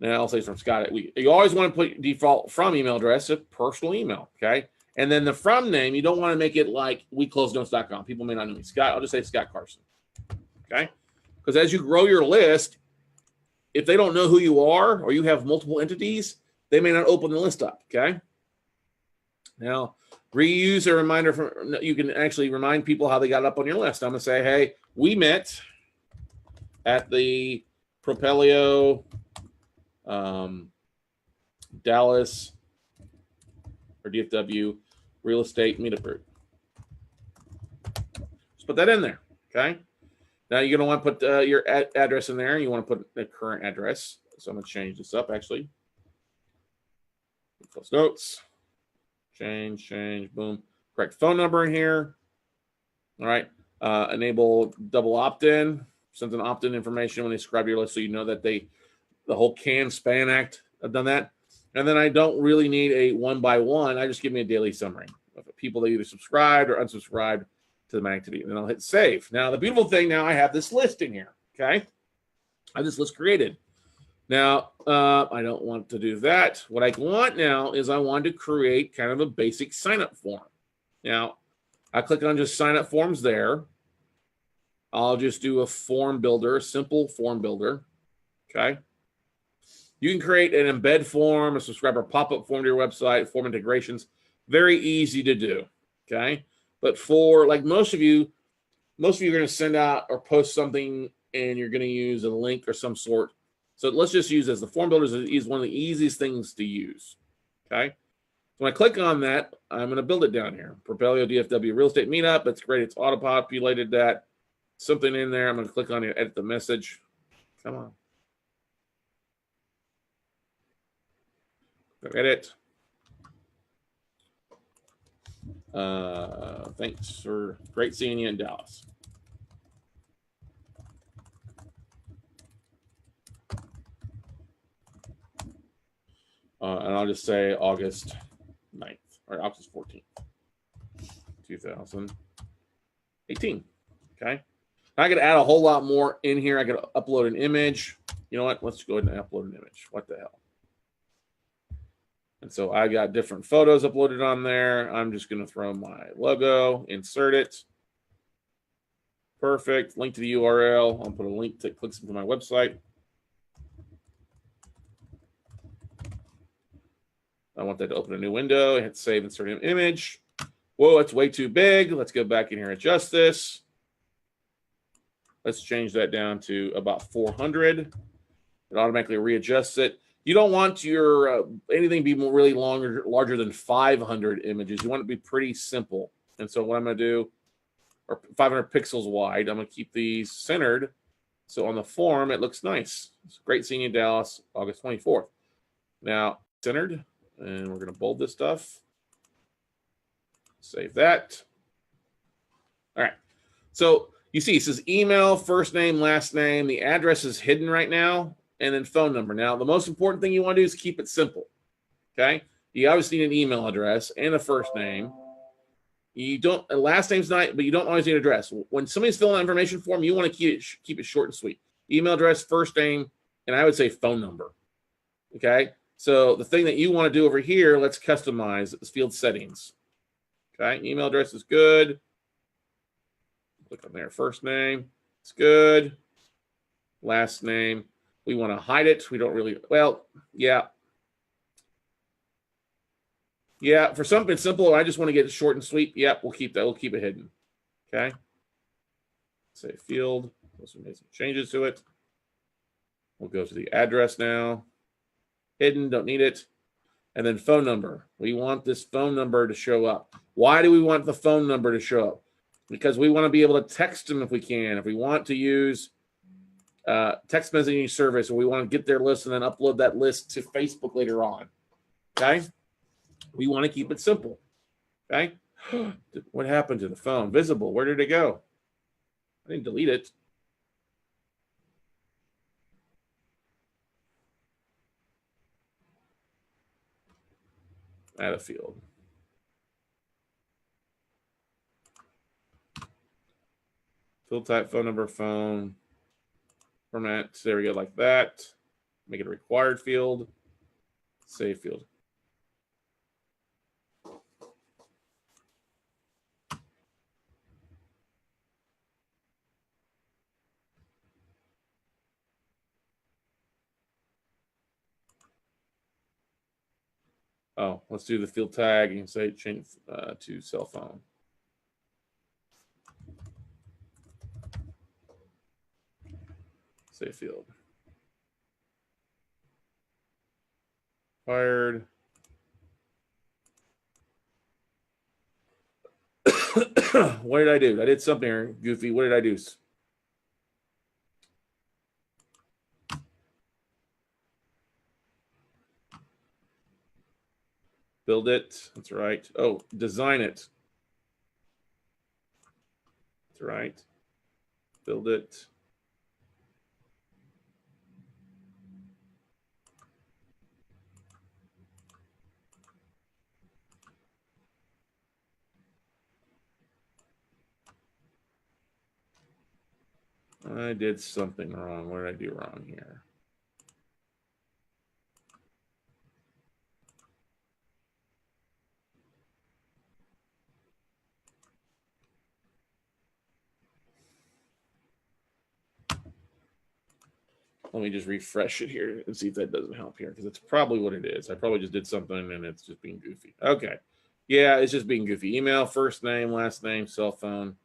Now I'll say from Scott. You always want to put default from email address to personal email. Okay. And then the from name, you don't want to make it like weclosenotes.com. People may not know me. Scott, I'll just say Scott Carson. Okay. Because as you grow your list, if they don't know who you are or you have multiple entities, they may not open the list up. Okay. Now, reuse a reminder from, you can actually remind people how they got up on your list. I'm going to say, hey, we met at the Propelio Dallas or DFW real estate meetup group. Just put that in there. Okay. Now you're going to want to put your address in there. You want to put the current address. So I'm going to change this up actually. Close notes. Change, boom. Correct phone number in here. All right. Enable double opt-in. Send an opt-in information when they subscribe to your list so you know that the whole CAN-SPAN Act, I've done that. And then I don't really need a one-by-one. I just give me a daily summary of people that either subscribed or unsubscribed to my activity. And then I'll hit save. Now, the beautiful thing now, I have this list in here, okay? I have this list created. Now, I don't want to do that. What I want now is I want to create kind of a basic sign-up form. Now, I click on just sign-up forms there. I'll just do a form builder, a simple form builder, okay? You can create an embed form, a subscriber pop-up form to your website, form integrations. Very easy to do, okay? But for, like most of you are going to send out or post something and you're going to use a link or some sort. So let's just use as the form builder is one of the easiest things to use, okay? So when I click on that, I'm going to build it down here. Propelio DFW real estate meetup. That's great. It's auto-populated that. Something in there. I'm going to click on it, edit the message. Come on. Edit. Thanks for great seeing you in Dallas. And I'll just say August 9th or August 14th, 2018. Okay. I could add a whole lot more in here. I could upload an image. You know what? Let's go ahead and upload an image. What the hell? And so I got different photos uploaded on there. I'm just going to throw my logo, insert it. Perfect. Link to the URL. I'll put a link that clicks into my website. I want that to open a new window. Hit save, insert an image. Whoa, it's way too big. Let's go back in here and adjust this. Let's change that down to about 400. It automatically readjusts it. You don't want your anything to be really larger than 500 images. You want it to be pretty simple. And so what I'm going to do, or 500 pixels wide, I'm going to keep these centered. So on the form, it looks nice. It's great seeing you in Dallas, August 24th. Now, centered, and we're going to bold this stuff. Save that. All right. So you see, it says email, first name, last name. The address is hidden right now, and then phone number. Now, the most important thing you want to do is keep it simple. Okay? You obviously need an email address and a first name. You don't, a last name's not, but you don't always need an address. When somebody's filling out information form, you want to keep it short and sweet. Email address, first name, and I would say phone number. Okay? So the thing that you want to do over here, let's customize this field settings. Okay? Email address is good. Click on there. First name, it's good. Last name, we want to hide it. We don't really, well, yeah. Yeah, for something simple, I just want to get it short and sweet. Yep, we'll keep that. We'll keep it hidden. Okay. Say field. Let's make some changes to it. We'll go to the address now. Hidden, don't need it. And then phone number. We want this phone number to show up. Why do we want the phone number to show up? Because we want to be able to text them if we can. If we want to use text messaging service, or we want to get their list and then upload that list to Facebook later on. Okay. We want to keep it simple. Okay. What happened to the phone? Visible. Where did it go? I didn't delete it. Add a field. Field type, phone number, phone. Format. There we go, like that. Make it a required field. Save field. Oh, let's do the field tag and say change to cell phone. Save field. Fired. What did I do? I did something here, goofy. What did I do? Build it. That's right. Oh, design it. That's right. Build it. I did something wrong. What did I do wrong here? Let me just refresh it here and see if that doesn't help here, because it's probably what it is. I probably just did something and it's just being goofy. Okay. Yeah, it's just being goofy. Email, first name, last name, cell phone.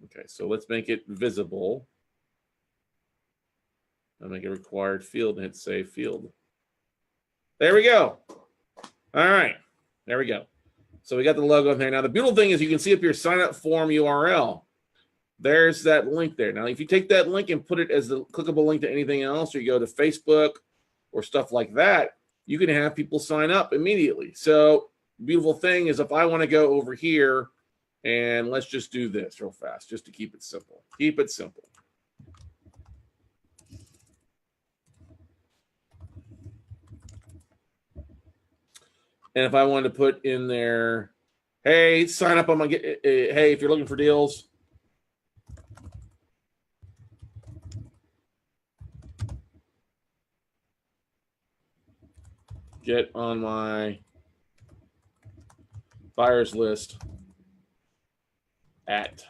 Okay, so let's make it visible. I'll make a required field and hit save field. There we go. All right, there we go. So we got the logo in there. Now, the beautiful thing is you can see up your sign up form URL. There's that link there. Now, if you take that link and put it as the clickable link to anything else, or you go to Facebook or stuff like that, you can have people sign up immediately. So the beautiful thing is if I want to go over here and let's just do this real fast, just to keep it simple. Keep it simple. And if I wanted to put in there, hey, sign up on my, hey, if you're looking for deals, get on my buyers list at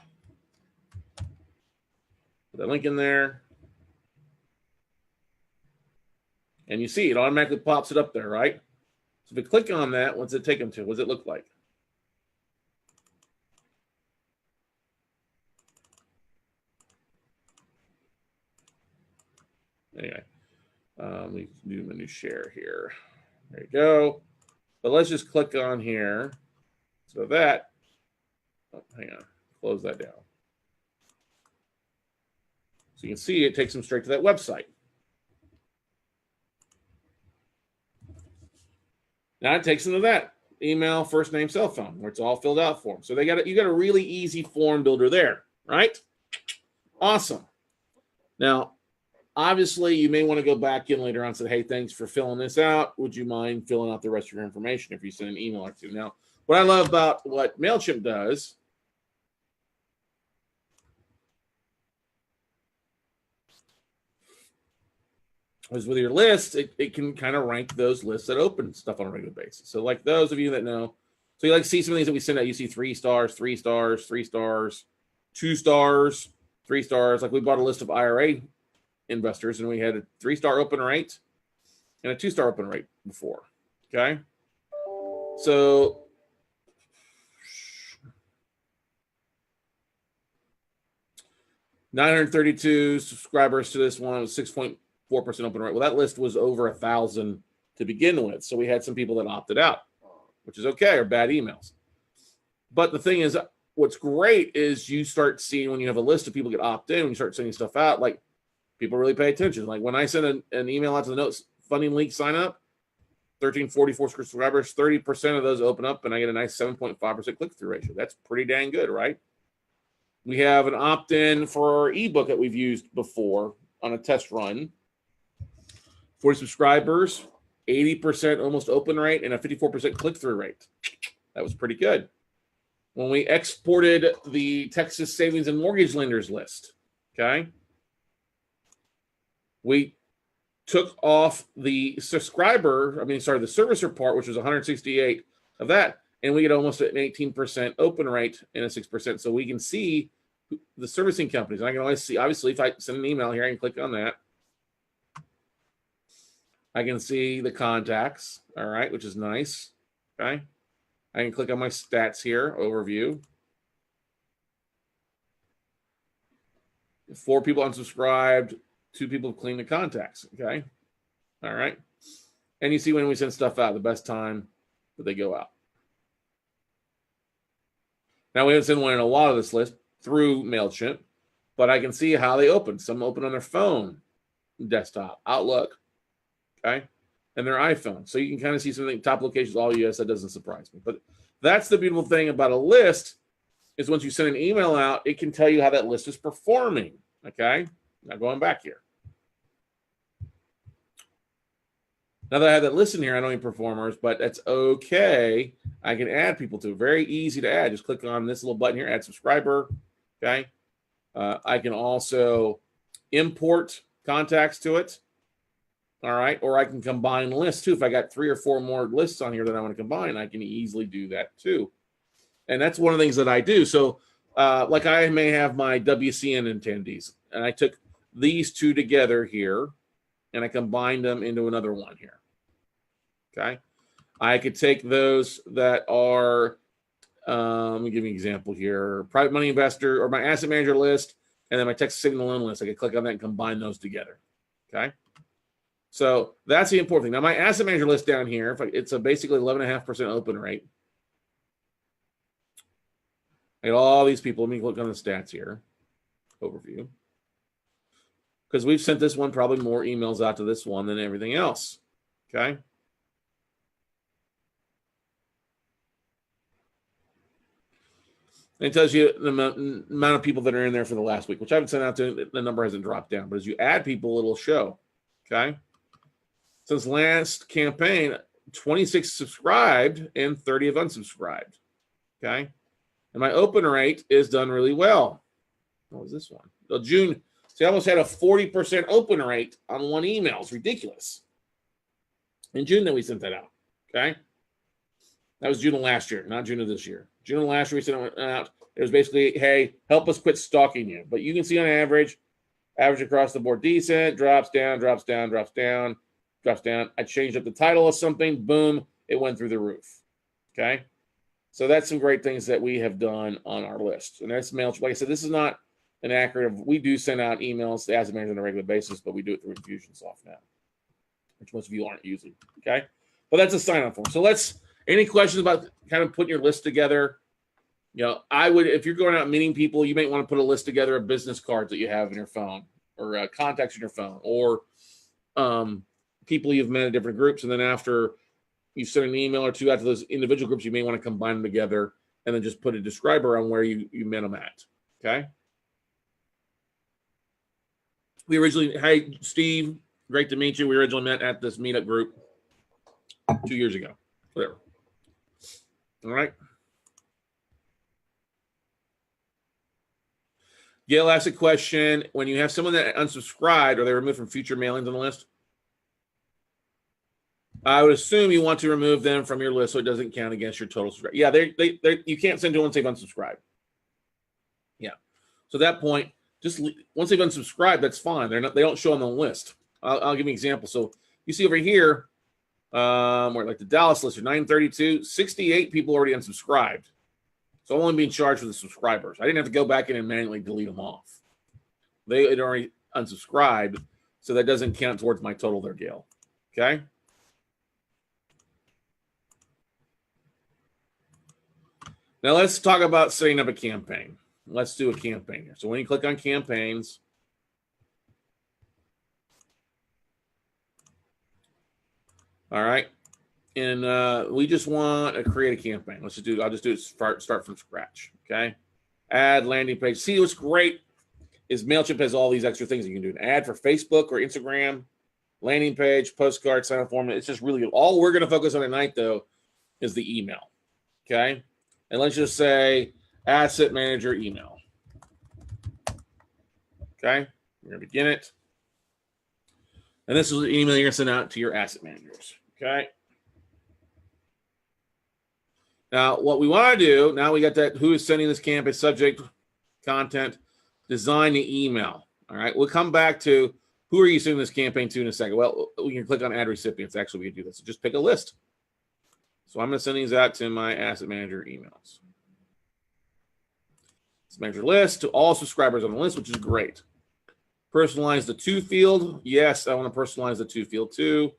Put that link in there. And you see it automatically pops it up there, right? So if we click on that, what's it take them to? What does it look like? Anyway, we can do a new share here. There you go. But let's just click on here. So that, oh, hang on, close that down. So you can see it takes them straight to that website. Now it takes them to that email, first name, cell phone, where it's all filled out for them. So you got a really easy form builder there, right? Awesome. Now, obviously, you may want to go back in later on and say, hey, thanks for filling this out. Would you mind filling out the rest of your information if you send an email or two? Now, what I love about what Mailchimp does is with your list, it can kind of rank those lists that open stuff on a regular basis. So like those of you that know, so you like see some of these that we send out, you see 3 stars, 3 stars, 3 stars, 2 stars, 3 stars. Like we bought a list of IRA investors and we had a 3-star open rate and a 2-star open rate before. Okay. So $932 subscribers to this one, was 6.4% open rate. Well, that list was over 1,000 to begin with. So we had some people that opted out, which is okay, or bad emails. But the thing is, what's great is you start seeing when you have a list of people get opt in, when you start sending stuff out, like people really pay attention. Like when I send an email out to the notes funding league sign up, 1,344 subscribers, 30% of those open up and I get a nice 7.5% click-through ratio. That's pretty dang good, right? We have an opt-in for our ebook that we've used before on a test run. 40 subscribers, 80% almost open rate, and a 54% click-through rate. That was pretty good. When we exported the Texas Savings and Mortgage Lenders list, okay, we took off the the servicer part, which was 168 of that, and we get almost an 18% open rate and a 6%. So we can see the servicing companies. And I can always see, obviously, if I send an email here, I can click on that. I can see the contacts, all right, which is nice, okay? I can click on my stats here, overview. 4 people unsubscribed, 2 people have cleaned the contacts, okay? All right. And you see when we send stuff out, the best time that they go out. Now, we haven't sent one in a lot of this list through Mailchimp, but I can see how they open. Some open on their phone, desktop, Outlook, okay, and their iPhone. So you can kind of see some of the top locations, all US. That doesn't surprise me. But that's the beautiful thing about a list is once you send an email out, it can tell you how that list is performing, okay? Now going back here. Now that I have that list in here, I don't need performers, but that's okay. I can add people to it. Very easy to add. Just click on this little button here, add subscriber, okay? I can also import contacts to it. All right, or I can combine lists too. If I got 3 or 4 more lists on here that I want to combine, I can easily do that too. And that's one of the things that I do. So like I may have my WCN attendees, and I took these 2 together here, and I combined them into another one here. Okay, I could take those that are, let me give you an example here, private money investor or my asset manager list, and then my Texas Savings and Loan list. I could click on that and combine those together. Okay. So that's the important thing. Now, my asset manager list down here, it's a basically 11.5% open rate. I got all these people. Let me look on the stats here. Overview. Because we've sent this one probably more emails out to this one than everything else. Okay. It tells you the amount of people that are in there for the last week, which I haven't sent out to. The number hasn't dropped down. But as you add people, it'll show. Okay. Since last campaign, 26 subscribed and 30 have unsubscribed. Okay. And my open rate is done really well. What was this one? Well, June. See, I almost had a 40% open rate on one email. It's ridiculous. In June, then we sent that out. Okay. That was June of last year, not June of this year. June of last year, we sent it out. It was basically, hey, help us quit stalking you. But you can see on average, Average across the board decent, drops down, drops down, drops down, drops down. I changed up the title of something, boom, it went through the roof. Okay. So that's some great things that we have done on our list. And that's Mailchimp. Like I said, this is not an accurate, we do send out emails to asset managers on a regular basis, but we do it through Infusionsoft now, which most of you aren't using. Okay. But that's a sign up form. So any questions about kind of putting your list together? You know, I would, if you're going out meeting people, you might want to put a list together of business cards that you have in your phone, or contacts in your phone, or people you've met in different groups. And then after you send an email or two out to those individual groups, you may want to combine them together and then just put a describer on where you met them at. Okay. Hi, Steve. Great to meet you. We originally met at this meetup group 2 years ago. Whatever. All right. Gail asked a question. When you have someone that unsubscribed, are they removed from future mailings on the list? I would assume you want to remove them from your list so it doesn't count against your total subscribe. Yeah, you can't send to once they've unsubscribed. Yeah. So at that point, just once they've unsubscribed, that's fine. They don't show on the list. I'll give you an example. So you see over here, where like the Dallas list, 932, 68 people already unsubscribed. So I'm only being charged for the subscribers. I didn't have to go back in and manually delete them off. They had already unsubscribed, so that doesn't count towards my total there, Gail. Okay. Now let's talk about setting up a campaign. Let's do a campaign here. So when you click on campaigns, all right, and we just want to create a campaign. I'll just do it start from scratch. Okay. Add landing page. See what's great is Mailchimp has all these extra things you can do. An ad for Facebook or Instagram, landing page, postcard, sign up form. It's just really good. All we're going to focus on tonight though is the email. Okay. And let's just say asset manager email. Okay, we're going to begin it. And this is the email you're going to send out to your asset managers. Okay. Now, what we want to do, now we got that who is sending this campaign, subject, content, design the email. All right, we'll come back to who are you sending this campaign to in a second. Well, we can click on add recipients. Actually, we can do this. So just pick a list. So I'm going to send these out to my asset manager emails. Asset manager list to all subscribers on the list, which is great. Personalize the To field. Yes, I want to personalize the To field too.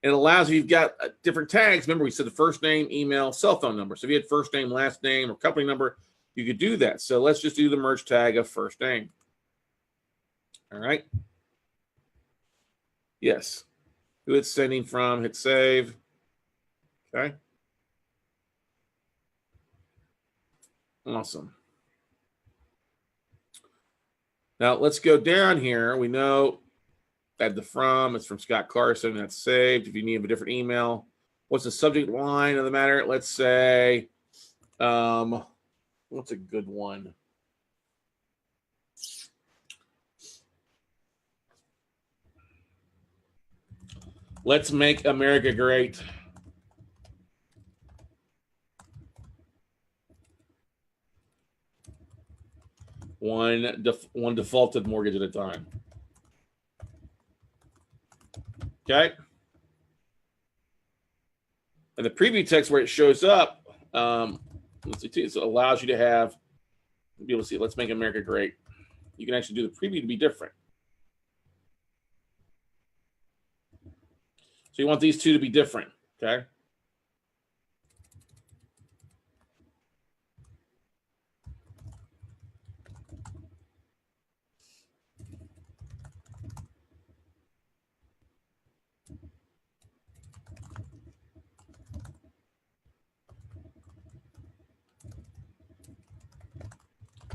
It allows you, you've got different tags. Remember, we said the first name, email, cell phone number. So if you had first name, last name, or company number, you could do that. So let's just do the merge tag of first name. All right. Yes. Who it's sending from, hit save. Okay. Awesome. Now let's go down here. We know add the from, it's from Scott Carson, that's saved. If you need a different email, what's the subject line of the matter? Let's say, what's a good one? Let's make America great. One defaulted mortgage at a time. Okay. And the preview text where it shows up, let's see too, so it allows you to have, be able to see, let's make America great. You can actually do the preview to be different. So you want these two to be different, okay?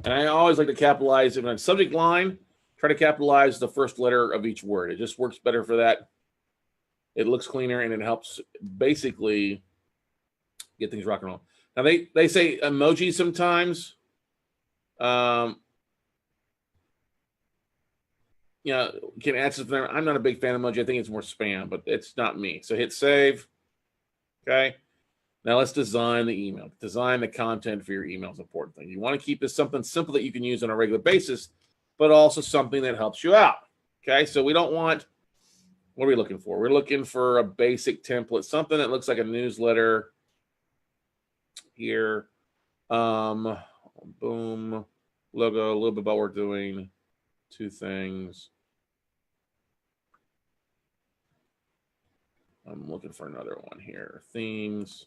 And I always like to capitalize in a subject line, try to capitalize the first letter of each word. It just works better for that. It looks cleaner and it helps basically get things rock and roll. Now they say emoji sometimes. You know, can add something. I'm not a big fan of emoji. I think it's more spam, but it's not me. So hit save. Okay. Now let's design the email. Design the content for your email is an important thing. You want to keep this something simple that you can use on a regular basis but also something that helps you out. Okay, so we don't want, what are we looking for? We're looking for a basic template, something that looks like a newsletter here. Boom, logo, a little bit about what we're doing, 2 things. I'm looking for another one here. Themes.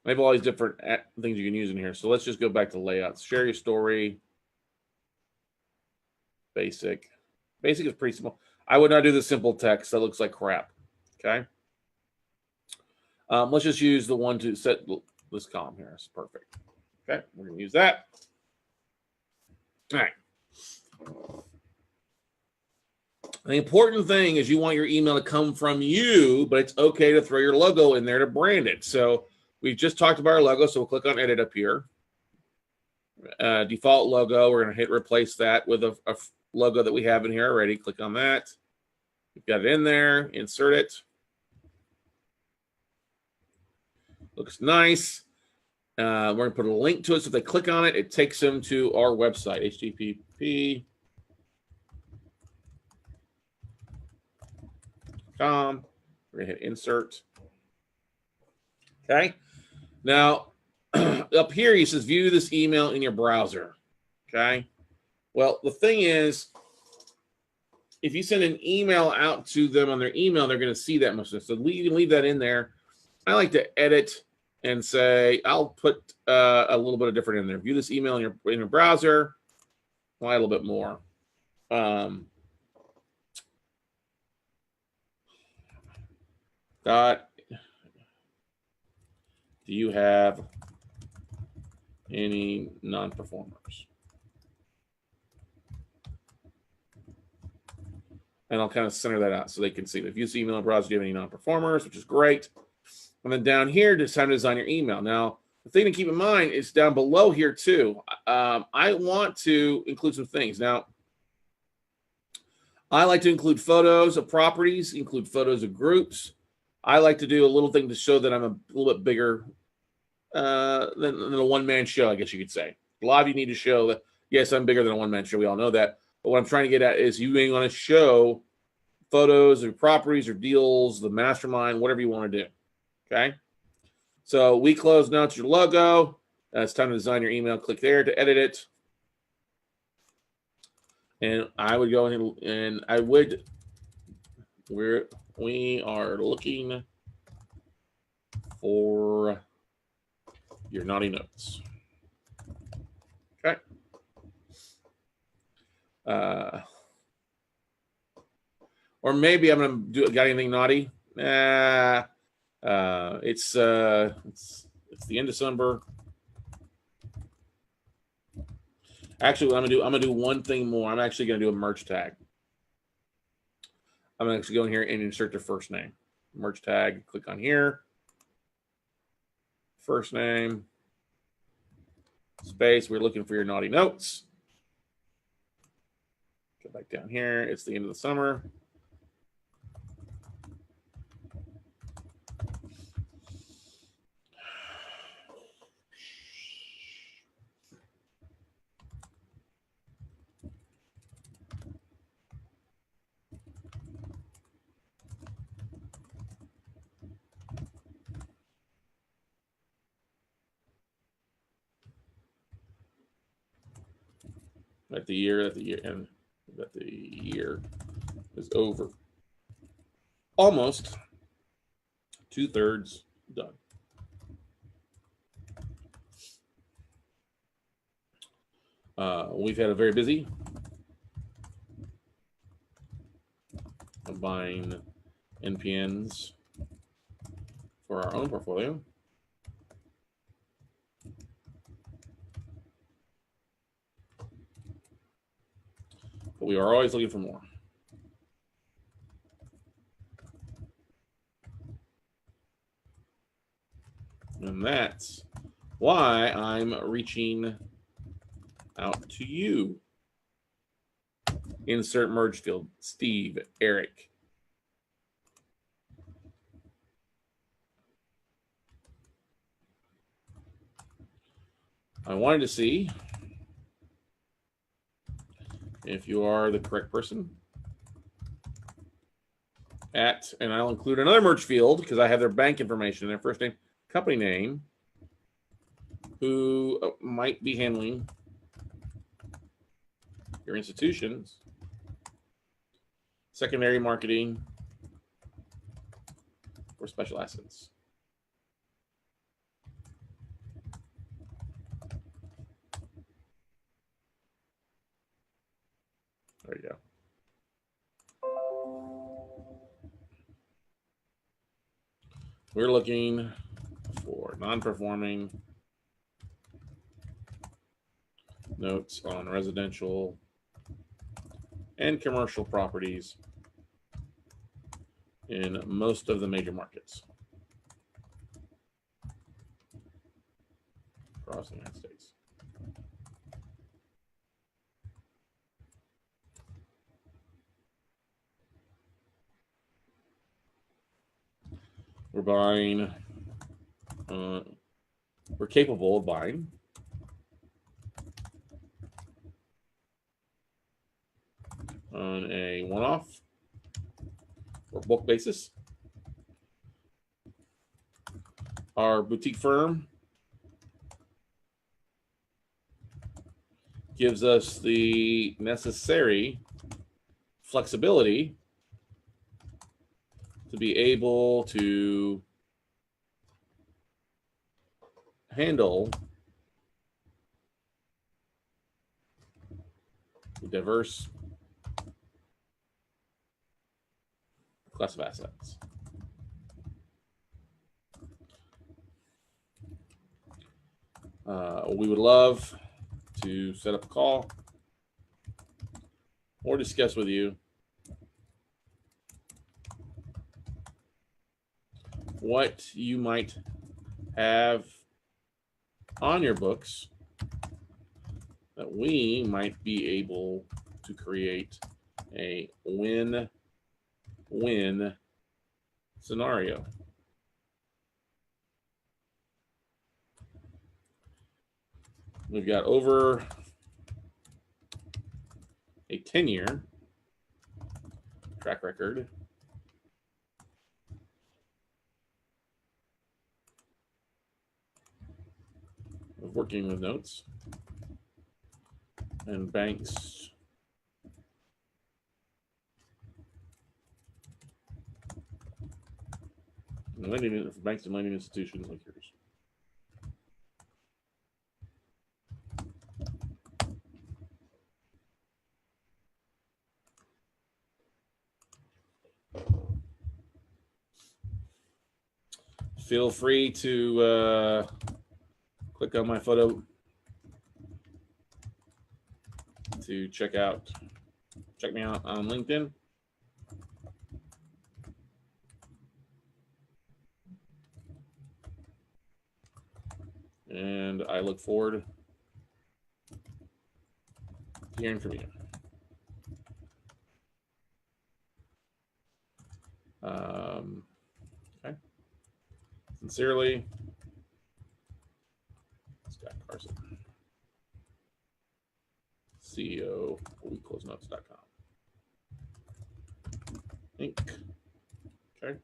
I have all these different things you can use in here. So let's just go back to layouts. Share your story. Basic. Basic is pretty simple. I would not do the simple text. That looks like crap. Okay. Let's just use the one to set this column here. It's perfect. Okay. We're going to use that. All right. The important thing is you want your email to come from you, but it's okay to throw your logo in there to brand it. So we've just talked about our logo, so we'll click on edit up here. Default logo, we're going to hit replace that with a logo that we have in here already. Click on that. We've got it in there. Insert it. Looks nice. We're going to put a link to it. So if they click on it, it takes them to our website, http://. We're going to hit insert. Okay. Now, up here, he says, view this email in your browser. Okay. Well, the thing is, if you send an email out to them on their email, they're going to see that much. So you can leave that in there. I like to edit and say, I'll put a little bit of different in there. View this email in your browser. I'll add a little bit more. Do you have any non-performers? And I'll kind of center that out so they can see. If you use email browser, do you have any non-performers, which is great. And then down here, it's time to design your email. Now, the thing to keep in mind is down below here too. I want to include some things. Now, I like to include photos of properties, include photos of groups. I like to do a little thing to show that I'm a little bit bigger than a one-man show, I guess you could say. A lot of you need to show that, yes, I'm bigger than a one-man show. We all know that. But what I'm trying to get at is you may want to show photos or properties or deals, the mastermind, whatever you want to do. Okay? So we close now to your logo. It's time to design your email. Click there to edit it. And I would go in and I would, we are looking for your naughty notes. Okay. Or maybe I'm going to do, got anything naughty? It's the end of December. Actually, what I'm gonna do one thing more. I'm actually gonna do a merge tag. I'm gonna actually go in here and insert their first name. Merge tag. Click on here. First name. Space. We're looking for your naughty notes. Go back down here. It's the end of the summer. That the year is over. Almost 2/3 done. We've had a very busy buying NPNs for our own portfolio. But we are always looking for more. And that's why I'm reaching out to you. Insert merge field. Steve, Eric. I wanted to see if you are the correct person at, and I'll include another merge field because I have their bank information, their first name, company name, who might be handling your institutions, secondary marketing, or special assets. There you go. We're looking for non-performing notes on residential and commercial properties in most of the major markets across the United States. We're buying, we're capable of buying on a one-off or bulk basis. Our boutique firm gives us the necessary flexibility to be able to handle the diverse class of assets. We would love to set up a call or discuss with you what you might have on your books that we might be able to create a win-win scenario. We've got over a 10-year track record of working with notes and banks and lending, banks and lending institutions like yours. Feel free to click on my photo to check me out on LinkedIn. And I look forward to hearing from you. Okay. Sincerely, Scott Carson, CEO of WeCloseNotes.com. Inc. Okay.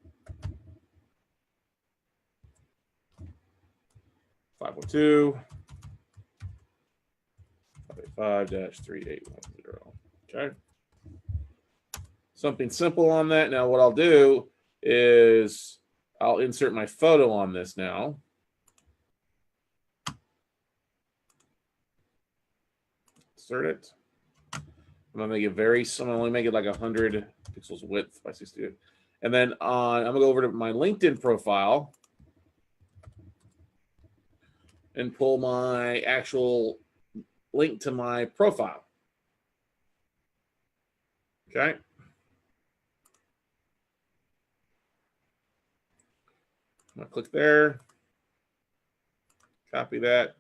512-585-3810. Okay. Something simple on that. Now, what I'll do is I'll insert my photo on this now. Insert it. I'm gonna make it I'm gonna only make it like 100 pixels width by 60. And then I'm gonna go over to my LinkedIn profile and pull my actual link to my profile. Okay. I'm gonna click there, copy that,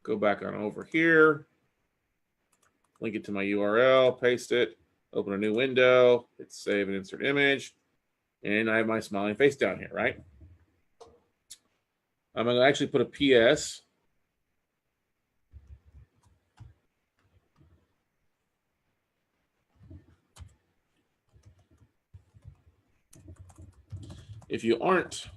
go back on over here, link it to my URL, paste it, open a new window, hit save and insert image, and I have my smiling face down here, right? I'm gonna actually put a PS If you aren't,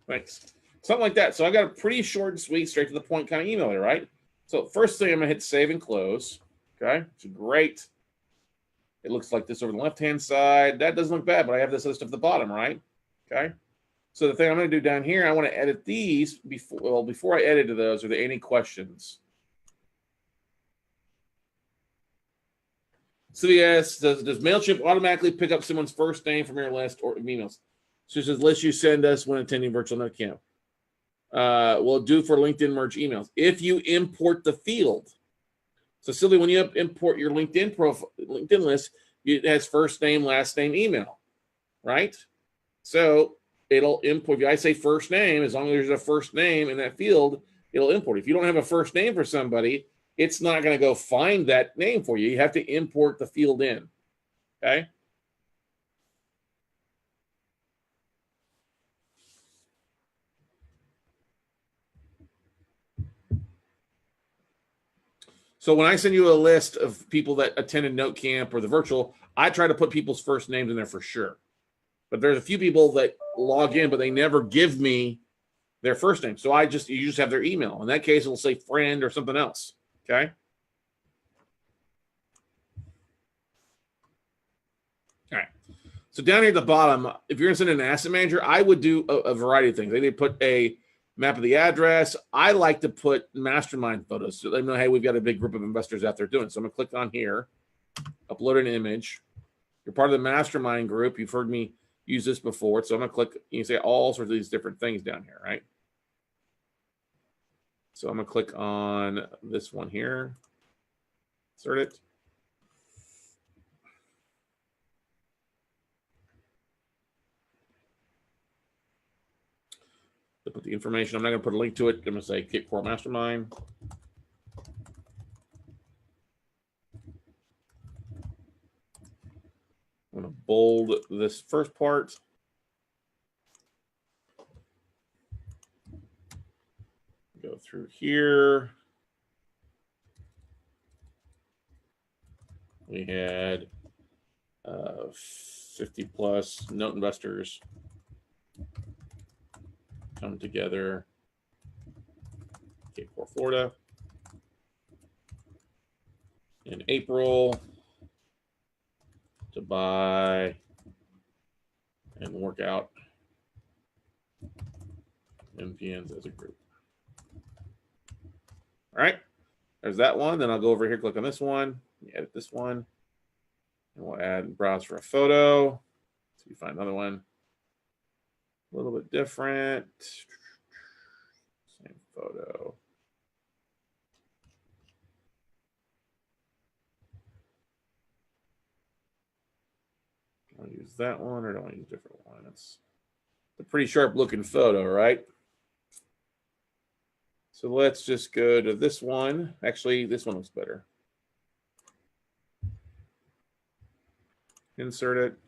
thanks. Something like that. So I got a pretty short and sweet, straight to the point kind of email here, right? So first thing, I'm going to hit save and close. Okay. It's great. It looks like this over the left-hand side. That doesn't look bad, but I have this other stuff at the bottom, right? Okay. So the thing I'm going to do down here, I want to edit these before. Well, before I edit those, are there any questions? So yes, does Mailchimp automatically pick up someone's first name from your list or emails? So it says list you send us when attending virtual note camp. Will do for LinkedIn merge emails if you import the field. So Sylvia, when you import your LinkedIn profile, LinkedIn list, it has first name, last name, email, right? So it'll import. If I say first name, as long as there's a first name in that field, it'll import. If you don't have a first name for somebody, it's not going to go find that name for you. You have to import the field in. Okay. So when I send you a list of people that attended Note Camp or the virtual, I try to put people's first names in there for sure. But there's a few people that log in, but they never give me their first name. So you just have their email. In that case, it'll say friend or something else. Okay. All right. So down here at the bottom, if you're going to send an asset manager, I would do a variety of things. They put a map of the address. I like to put mastermind photos so they know, hey, we've got a big group of investors out there doing it. So I'm going to click on here, upload an image. You're part of the mastermind group. You've heard me use this before. So I'm going to click, you can say all sorts of these different things down here, right? So I'm going to click on this one here, insert it. To put the information, I'm not going to put a link to it. I'm going to say Cape Coral Mastermind. I'm going to bold this first part. Go through here. We had 50 plus note investors come together, Cape Coral, Florida, in April to buy and work out MPNs as a group. All right, there's that one. Then I'll go over here, click on this one, edit this one, and we'll add and browse for a photo. So you find another one. A little bit different. Same photo. Do I use that one or do I use a different one? It's a pretty sharp looking photo, right? So let's just go to this one. Actually, this one looks better. Insert it.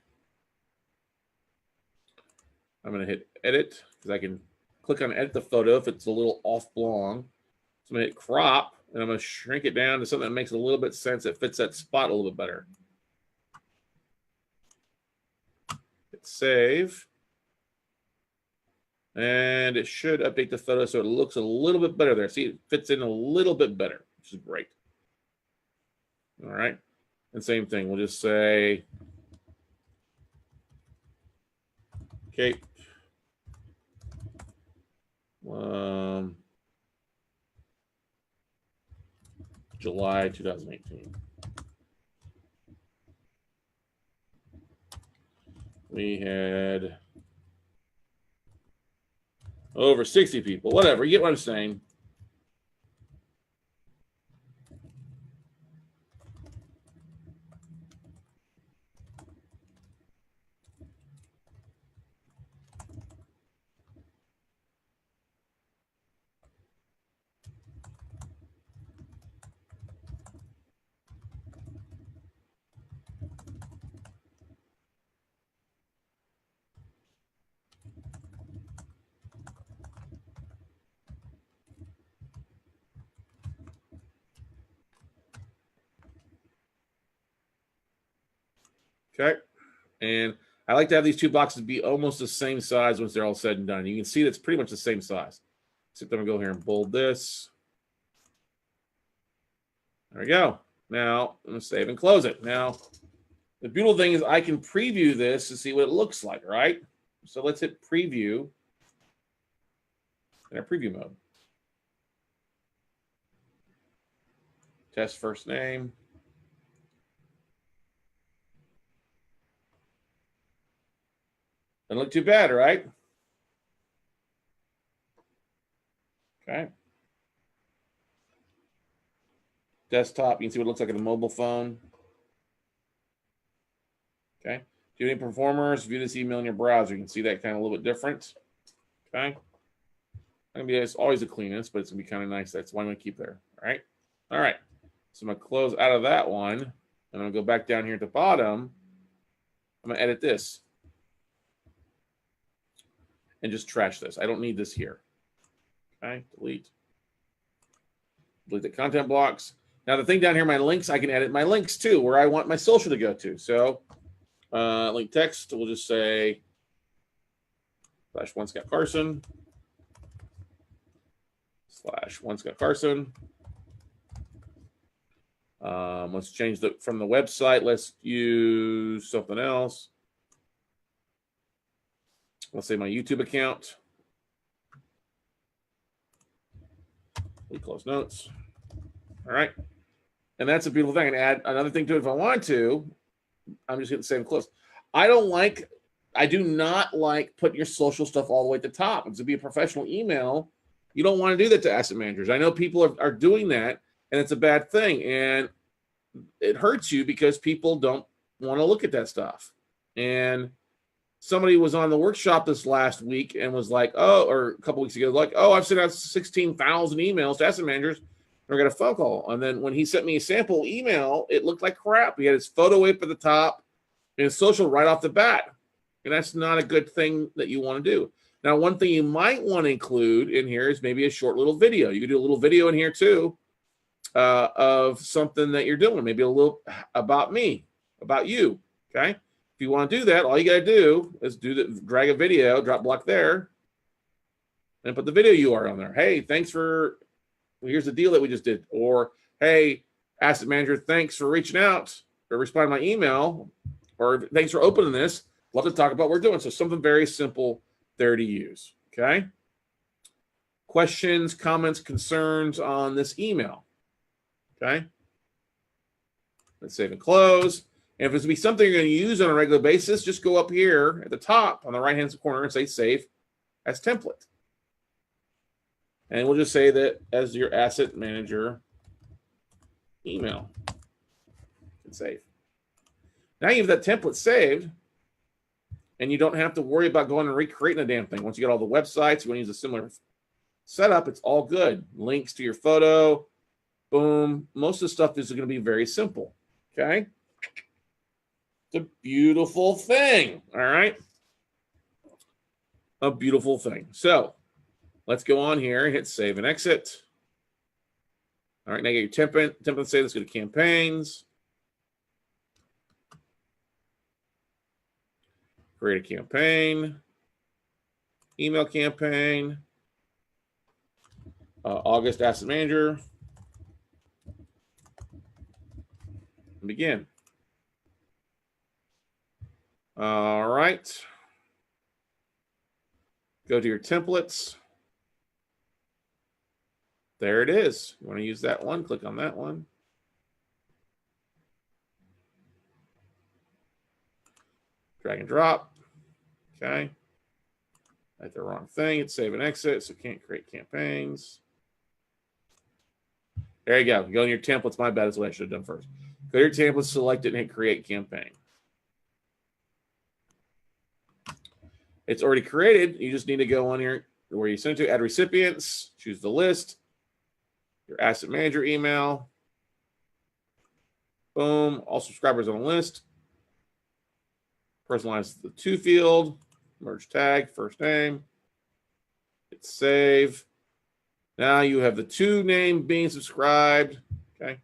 I'm going to hit edit because I can click on edit the photo if it's a little off long. So I'm going to hit crop and I'm going to shrink it down to something that makes a little bit sense. That fits that spot a little bit better. Hit save. And it should update the photo so it looks a little bit better there. See, it fits in a little bit better, which is great. All right. And same thing. We'll just say Cape. July 2018. We had over 60 people. Whatever. You get what I'm saying. Okay. And I like to have these two boxes be almost the same size once they're all said and done. You can see that's pretty much the same size. So I'm going to go here and bold this. There we go. Now I'm going to save and close it. Now, the beautiful thing is I can preview this to see what it looks like, right? So let's hit preview in our preview mode. Test first name. Doesn't look too bad, right? Okay. Desktop, you can see what it looks like on a mobile phone. Okay. Do you have any performers? View this email in your browser. You can see that kind of a little bit different. Okay. It's always the cleanest, but it's going to be kind of nice. That's why I'm going to keep there. All right. All right. So I'm going to close out of that one. And I'm going to go back down here at the bottom. I'm going to edit this. And just trash this. I don't need this here. Okay. Delete. Delete the content blocks. Now, the thing down here, my links, I can edit my links too, where I want my social to go to. So, link text, we'll just say /1 Scott Carson /1 Scott Carson. Let's change from the website. Let's use something else. Let's say my YouTube account. Close notes. All right. And that's a beautiful thing. I can add another thing to it if I want to. I'm just hitting save and close. I do not like putting your social stuff all the way at the top. It's to be a professional email. You don't want to do that to asset managers. I know people are doing that, and it's a bad thing. And it hurts you because people don't want to look at that stuff. And somebody was on the workshop this last week and was like, or a couple weeks ago, like, I've sent out 16,000 emails to asset managers. I got a phone call. And then when he sent me a sample email, it looked like crap. He had his photo up at the top and his social right off the bat. And that's not a good thing that you want to do. Now, one thing you might want to include in here is maybe a short little video. You could do a little video in here too of something that you're doing. Maybe a little about me, about you. Okay. If you want to do that, all you got to do is drag a video, drop block there, and put the video URL on there. Hey, thanks for... here's the deal that we just did. Or, hey, asset manager, thanks for reaching out or responding to my email. Or thanks for opening this. Love to talk about what we're doing. So something very simple there to use. Okay. Questions, comments, concerns on this email. Okay. Let's save and close. And if it's going to be something you're going to use on a regular basis, just go up here at the top on the right-hand corner and say save as template. And we'll just say that as your asset manager email. And save. Now you have that template saved, and you don't have to worry about going and recreating a damn thing. Once you get all the websites, you want to use a similar setup, it's all good. Links to your photo, boom. Most of the stuff is going to be very simple, okay? It's a beautiful thing, all right? A beautiful thing. So let's go on here and hit save and exit. All right, now you get your template save. Let's go to campaigns. Create a campaign. Email campaign. August Asset Manager. And begin. All right. Go to your templates. There it is. You want to use that one? Click on that one. Drag and drop. Okay. That's the wrong thing. It's save and exit, so can't create campaigns. There you go. Go in your templates. My bad. That's what I should have done first. Go to your templates, select it, and hit create campaign. It's already created. You just need to go on here where you send it to, add recipients, choose the list, your asset manager email. Boom. All subscribers on the list. Personalize the To Field. Merge tag, first name. Hit save. Now you have the To name being subscribed. Okay.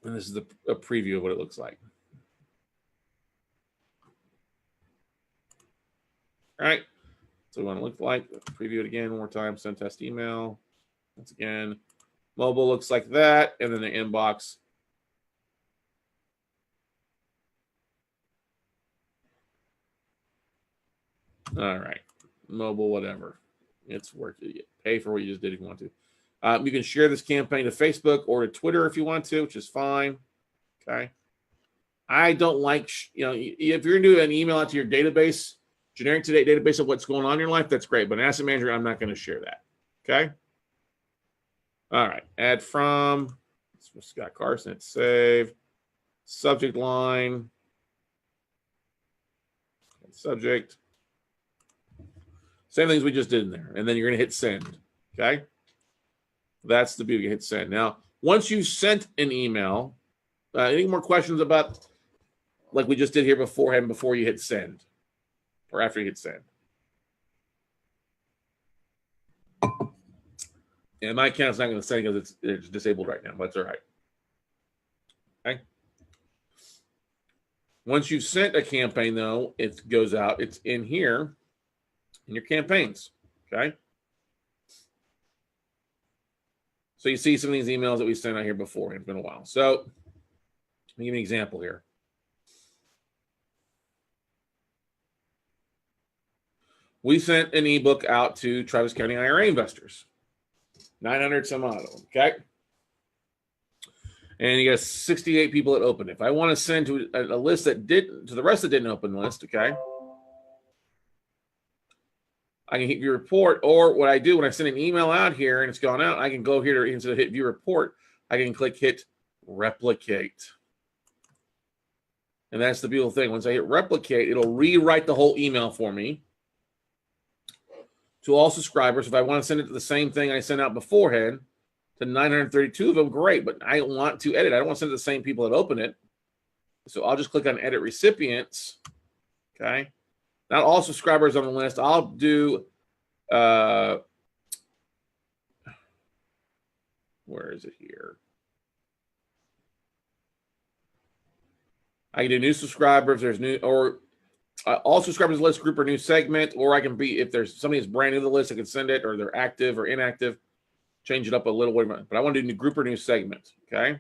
And this is a preview of what it looks like. All right. So we want to look like, preview it again one more time, send test email. Once again, mobile looks like that, and then the inbox. All right, mobile, whatever. It's worth it. Pay for what you just did if you want to. You can share this campaign to Facebook or to Twitter if you want to, which is fine. Okay. I don't like, if you're going to do an email out to your database, generic today database of what's going on in your life, that's great. But an asset manager, I'm not going to share that. Okay. All right. Add from Scott Carson. Hit save. Subject line. Subject. Same things we just did in there. And then you're going to hit send. Okay. That's the beauty. Hit send. Now, once you've sent an email, any more questions about like we just did here beforehand before you hit send or after you hit send? And my account's not going to send because it's disabled right now, but it's all right. Okay. Once you've sent a campaign, though, it goes out. It's in here in your campaigns. Okay. So you see some of these emails that we sent out here before. It's been a while. So let me give you an example here. We sent an ebook out to Travis County IRA investors, 900 some odd of them. Okay. And you got 68 people that opened it. If I want to send to a list that didn't, to the rest that didn't open the list, okay, I can hit view report, or what I do when I send an email out here and it's gone out, I can go here to, instead of hit view report, I can click hit replicate. And that's the beautiful thing. Once I hit replicate, it'll rewrite the whole email for me to all subscribers. If I want to send it to the same thing I sent out beforehand, to 932 of them, great. But I want to edit. I don't want to send it to the same people that open it. So I'll just click on edit recipients. Okay. Not all subscribers on the list. I'll do, where is it here? I can do new subscribers. There's new, or all subscribers list, group or new segment, or I can be, if there's somebody that's brand new to the list, I can send it, or they're active or inactive, change it up a little bit. But I want to do new group or new segment. Okay.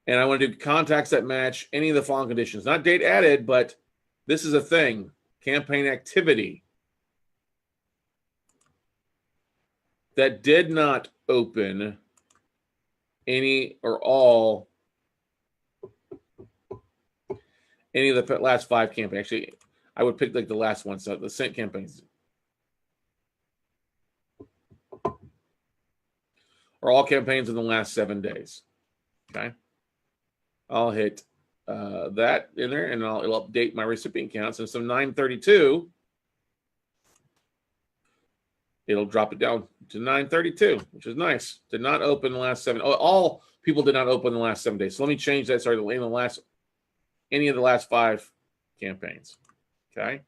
And I want to do contacts that match any of the following conditions. Not date added, but this is a thing. Campaign activity that did not open any or all, any of the last 5 campaigns. Actually, I would pick like the last one, so the sent campaigns. Or all campaigns in the last 7 days. Okay. I'll hit that in there, and it'll update my recipient counts. And so 932, it'll drop it down to 932, which is nice. Did not open the last 7. All people did not open the last 7 days. So let me change that. Sorry, any of the last 5 campaigns. Okay.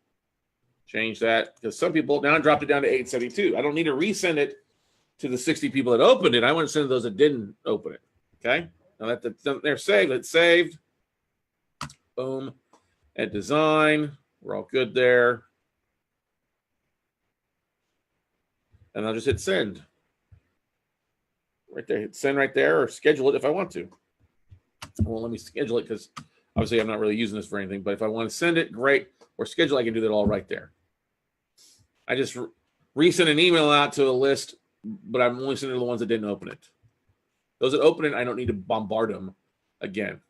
Change that, because some people now dropped it down to 872. I don't need to resend it to the 60 people that opened it. I want to send to those that didn't open it. Okay. Now that they're saved, it's saved. Boom. At design, we're all good there. And I'll just hit send. Right there, hit send right there, or schedule it if I want to. Well, let me schedule it because obviously I'm not really using this for anything, but if I want to send it, great. Or schedule, I can do that all right there. I just resend an email out to a list, but I'm only sending to the ones that didn't open it. Those that open it, I don't need to bombard them again.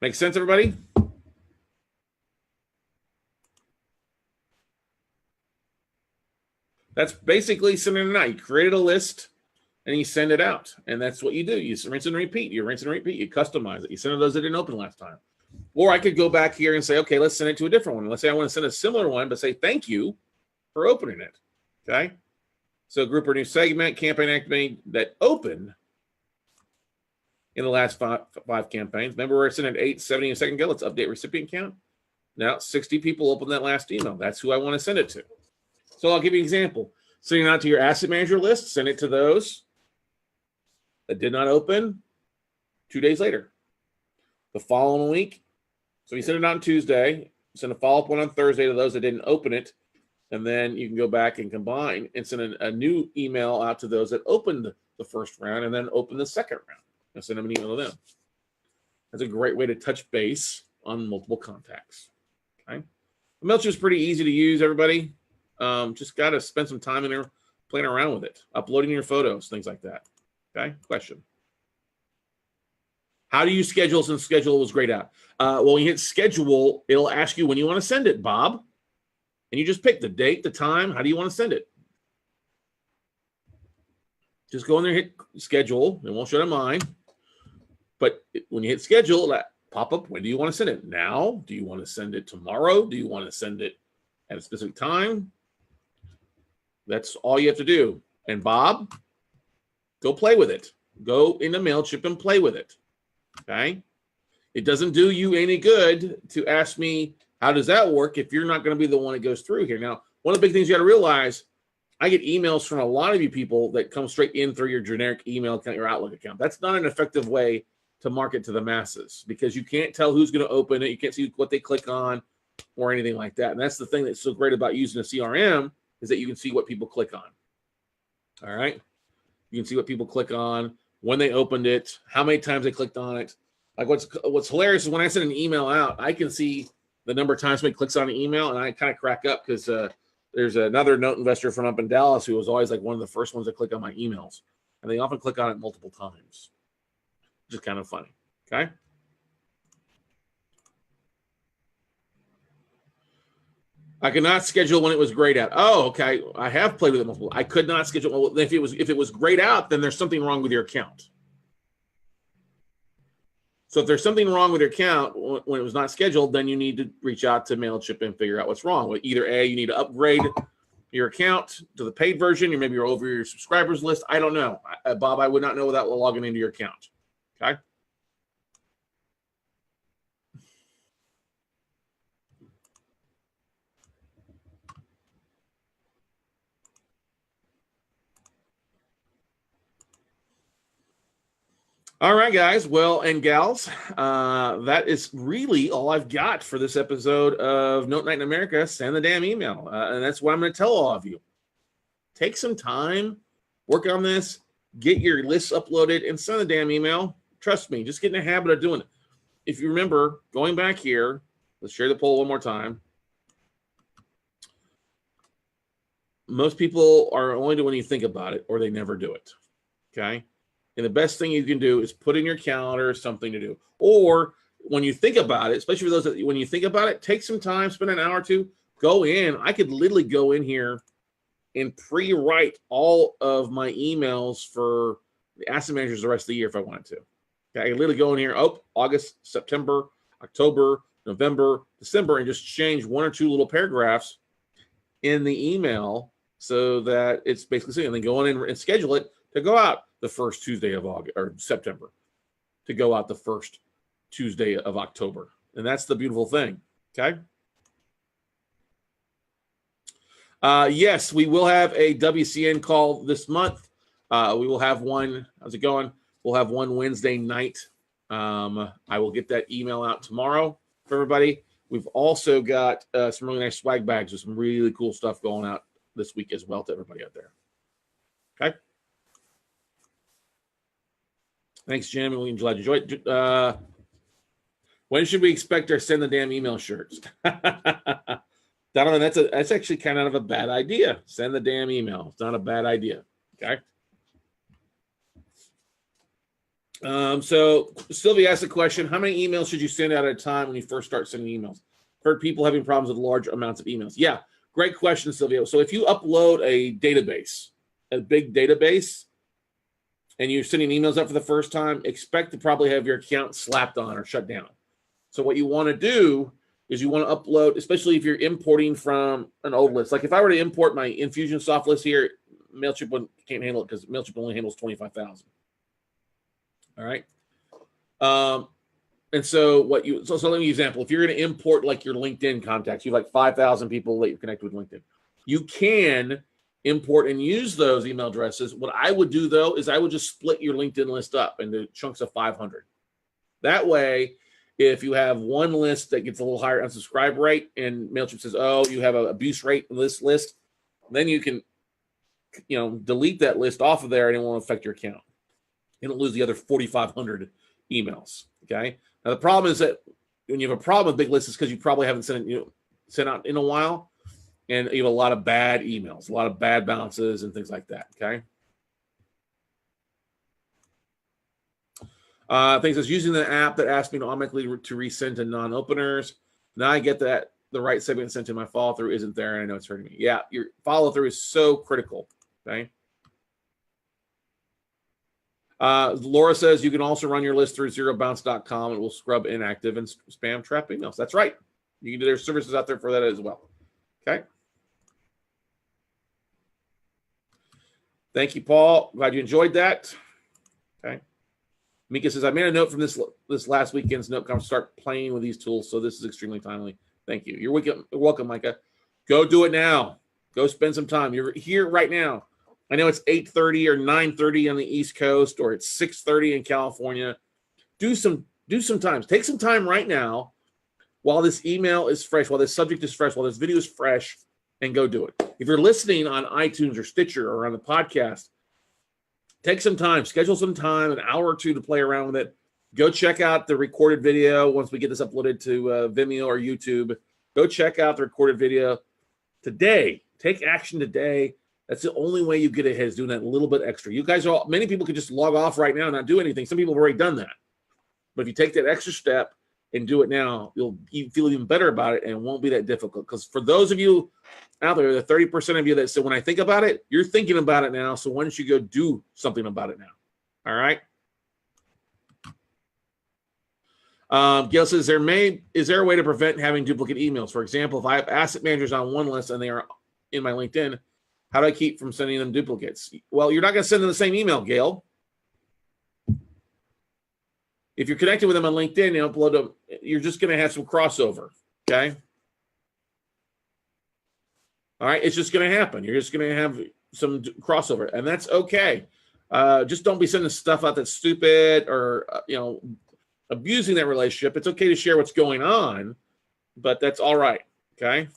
Make sense, everybody? That's basically sending it out. You created a list and you send it out. And that's what you do. You rinse and repeat. You rinse and repeat. You customize it. You send it to those that didn't open last time. Or I could go back here and say, okay, let's send it to a different one. Let's say I want to send a similar one, but say thank you for opening it. Okay. So group or new segment, campaign activity that opened in the last five campaigns. Remember, we're sending 870 a second ago. Let's update recipient count. Now 60 people opened that last email. That's who I want to send it to. So I'll give you an example. Sending it out to your asset manager list, send it to those that did not open 2 days later. the following week. So you send it out on Tuesday, send a follow-up one on Thursday to those that didn't open it, and then you can go back and combine and send a new email out to those that opened the first round and then open the second round and send them an email to them. That's a great way to touch base on multiple contacts. Okay. Mailchimp is pretty easy to use, everybody. Just got to spend some time in there playing around with it, uploading your photos, things like that. Okay. Question. How do you schedule since schedule was grayed out? Well, when you hit schedule, it'll ask you when you want to send it, Bob. And you just pick the date, the time. How do you want to send it? Just go in there, hit schedule. It won't show them mine. But when you hit schedule, it'll pop up. When do you want to send it? Now? Do you want to send it tomorrow? Do you want to send it at a specific time? That's all you have to do. And Bob, go play with it. Go into Mailchimp and play with it. Okay? It doesn't do you any good to ask me, how does that work if you're not going to be the one that goes through here? Now, one of the big things you got to realize, I get emails from a lot of you people that come straight in through your generic email account, your Outlook account. That's not an effective way to market to the masses because you can't tell who's going to open it. You can't see what they click on or anything like that. And that's the thing that's so great about using a CRM is that you can see what people click on. All right. You can see what people click on, when they opened it, how many times they clicked on it. Like what's hilarious is when I send an email out, I can see the number of times somebody clicks on an email, and I kind of crack up because there's another note investor from up in Dallas who was always like one of the first ones to click on my emails, and they often click on it multiple times, which is kind of funny. Okay. I could not schedule when it was grayed out. Oh, okay. I have played with it multiple. I could not schedule. Well, if it was grayed out, then there's something wrong with your account. So if there's something wrong with your account when it was not scheduled, then you need to reach out to Mailchimp and figure out what's wrong. Well, either A, you need to upgrade your account to the paid version, or maybe you're over your subscribers list. I don't know. Bob, I would not know without logging into your account. Okay. All right, guys. Well, and gals, that is really all I've got for this episode of Note Night in America. Send the damn email. And that's what I'm going to tell all of you. Take some time, work on this, get your lists uploaded, and send the damn email. Trust me, just get in the habit of doing it. If you remember, going back here, let's share the poll one more time. Most people are only doing when you think about it, or they never do it. Okay? And the best thing you can do is put in your calendar something to do. Or when you think about it, especially for those that when you think about it, take some time, spend an hour or two, go in. I could literally go in here and pre-write all of my emails for the asset managers the rest of the year if I wanted to. Okay, I could literally go in here, August, September, October, November, December, and just change one or two little paragraphs in the email so that it's basically saying, and then go in and schedule it to go out the first Tuesday of August or September, to go out the first Tuesday of October. And that's the beautiful thing. Okay. Yes, we will have a WCN call this month. We will have one. How's it going? We'll have one Wednesday night. I will get that email out tomorrow for everybody. We've also got some really nice swag bags with some really cool stuff going out this week as well to everybody out there. Okay. Thanks, Jim. And we glad you enjoyed. When should we expect our send the damn email shirts? Donovan, that's actually kind of a bad idea. Send the damn email. It's not a bad idea. Okay. So Sylvia asked a question: how many emails should you send out at a time when you first start sending emails? Heard people having problems with large amounts of emails. Yeah, great question, Sylvia. So if you upload a database, a big database, and you're sending emails out for the first time, expect to probably have your account slapped on or shut down. So what you want to do is you want to upload, especially if you're importing from an old list. Like if I were to import my Infusionsoft list here, Mailchimp can't handle it because Mailchimp only handles 25,000. All right. And so let me give you an example. If you're going to import like your LinkedIn contacts, you have like 5,000 people that you're connected with LinkedIn. You can import and use those email addresses. What I would do though is I would just split your LinkedIn list up into chunks of 500. That way, if you have one list that gets a little higher unsubscribe rate and Mailchimp says, oh, you have an abuse rate in this list, then you can, delete that list off of there and it won't affect your account. You don't lose the other 4,500 emails. Okay. Now the problem is that when you have a problem with big lists, it's because you probably haven't sent out in a while, and you have a lot of bad emails, a lot of bad bounces and things like that. Okay. Things as using the app that asked me to automatically to resend to non-openers. Now I get that the right segment sent to my follow through isn't there, and I know it's hurting me. Yeah, your follow through is so critical. Okay. Laura says you can also run your list through zerobounce.com and it will scrub inactive and spam trap emails. That's right. You can do their services out there for that as well. Okay. Thank you, Paul. Glad you enjoyed that. Okay. Mika says, I made a note from this last weekend's note conference, start playing with these tools. So this is extremely timely. Thank you. You're welcome, Micah. Go do it now. Go spend some time. You're here right now. I know it's 8:30 or 9:30 on the East Coast, or it's 6:30 in California. Do some time. Take some time right now while this email is fresh, while this subject is fresh, while this video is fresh, and go do it. If you're listening on iTunes or Stitcher or on the podcast, take some time, schedule some time, an hour or two to play around with it. Go check out the recorded video once we get this uploaded to Vimeo or YouTube. Go check out the recorded video today. Take action today. That's the only way you get ahead, is doing that little bit extra. You guys many people could just log off right now and not do anything. Some people have already done that. But if you take that extra step and do it now, you'll feel even better about it, and it won't be that difficult. Because for those of you out there, the 30% of you that say, when I think about it, you're thinking about it now. So why don't you go do something about it now? All right. Gail says, is there a way to prevent having duplicate emails? For example, if I have asset managers on one list and they are in my LinkedIn, how do I keep from sending them duplicates? Well, you're not going to send them the same email, Gail. If you're connected with them on LinkedIn, you upload them, you're just going to have some crossover, okay? All right, it's just going to happen. You're just going to have some crossover, and that's okay. Just don't be sending stuff out that's stupid or, abusing that relationship. It's okay to share what's going on, but that's all right, okay?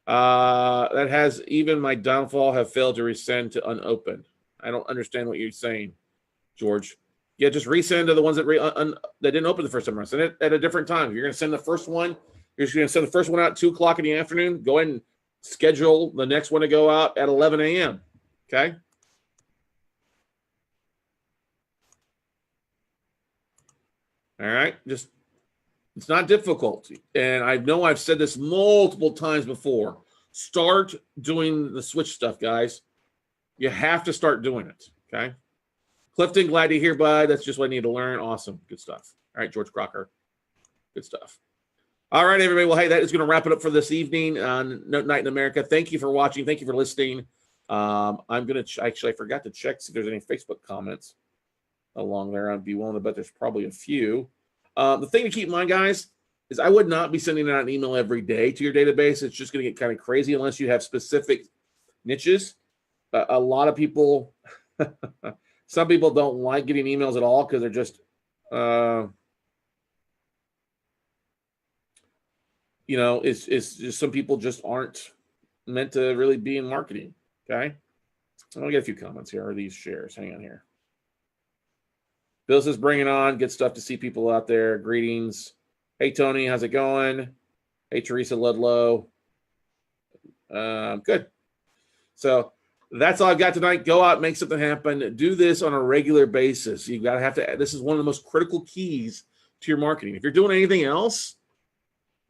That has even my downfall have failed to resend to unopened. I don't understand what you're saying, George. Yeah, just resend to the ones that didn't open the first time around. Send it at a different time. If you're going to send the first one, you're just going to send the first one out at 2 o'clock in the afternoon. Go ahead and schedule the next one to go out at 11 a.m. Okay? All right? Just, it's not difficult. And I know I've said this multiple times before. Start doing the switch stuff, guys. You have to start doing it, okay? Clifton, glad to hear, bud. That's just what I need to learn. Awesome. Good stuff. All right, George Crocker. Good stuff. All right, everybody. Well, hey, that is going to wrap it up for this evening on Note Night in America. Thank you for watching. Thank you for listening. I'm going to actually, I forgot to check see if there's any Facebook comments along there. I'd be willing to bet there's probably a few. The thing to keep in mind, guys, is I would not be sending out an email every day to your database. It's just going to get kind of crazy unless you have specific niches. A lot of people, some people don't like getting emails at all because they're just, it's just some people just aren't meant to really be in marketing. Okay. I'll get a few comments here. Are these shares? Hang on here. Bill says, bring it on. Good stuff to see people out there. Greetings. Hey, Tony, how's it going? Hey, Teresa Ludlow. Good. So that's all I've got tonight. Go out, make something happen. Do this on a regular basis. You've got to have to. This is one of the most critical keys to your marketing. If you're doing anything else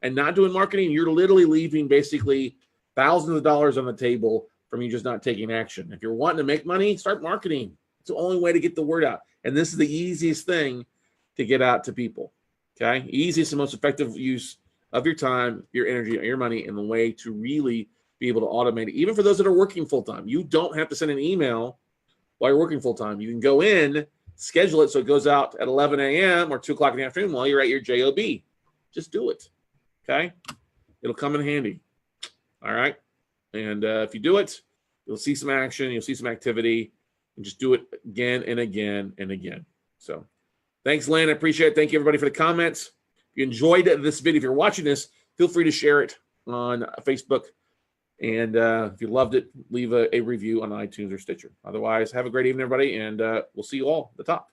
and not doing marketing, you're literally leaving basically thousands of dollars on the table from you just not taking action. If you're wanting to make money, start marketing. It's the only way to get the word out. And this is the easiest thing to get out to people. Okay? Easiest and most effective use of your time, your energy, your money, and the way to really be able to automate it. Even for those that are working full-time, you don't have to send an email while you're working full-time. You can go in, schedule it so it goes out at 11 a.m. or 2 o'clock in the afternoon while you're at your job. Just do it. Okay? It'll come in handy. All right? And if you do it, you'll see some action, you'll see some activity, and just do it again and again and again. So thanks, Lynn. I appreciate it. Thank you, everybody, for the comments. you enjoyed this video, if you're watching this, feel free to share it on Facebook. And if you loved it, leave a review on iTunes or Stitcher. Otherwise, have a great evening, everybody, and we'll see you all at the top.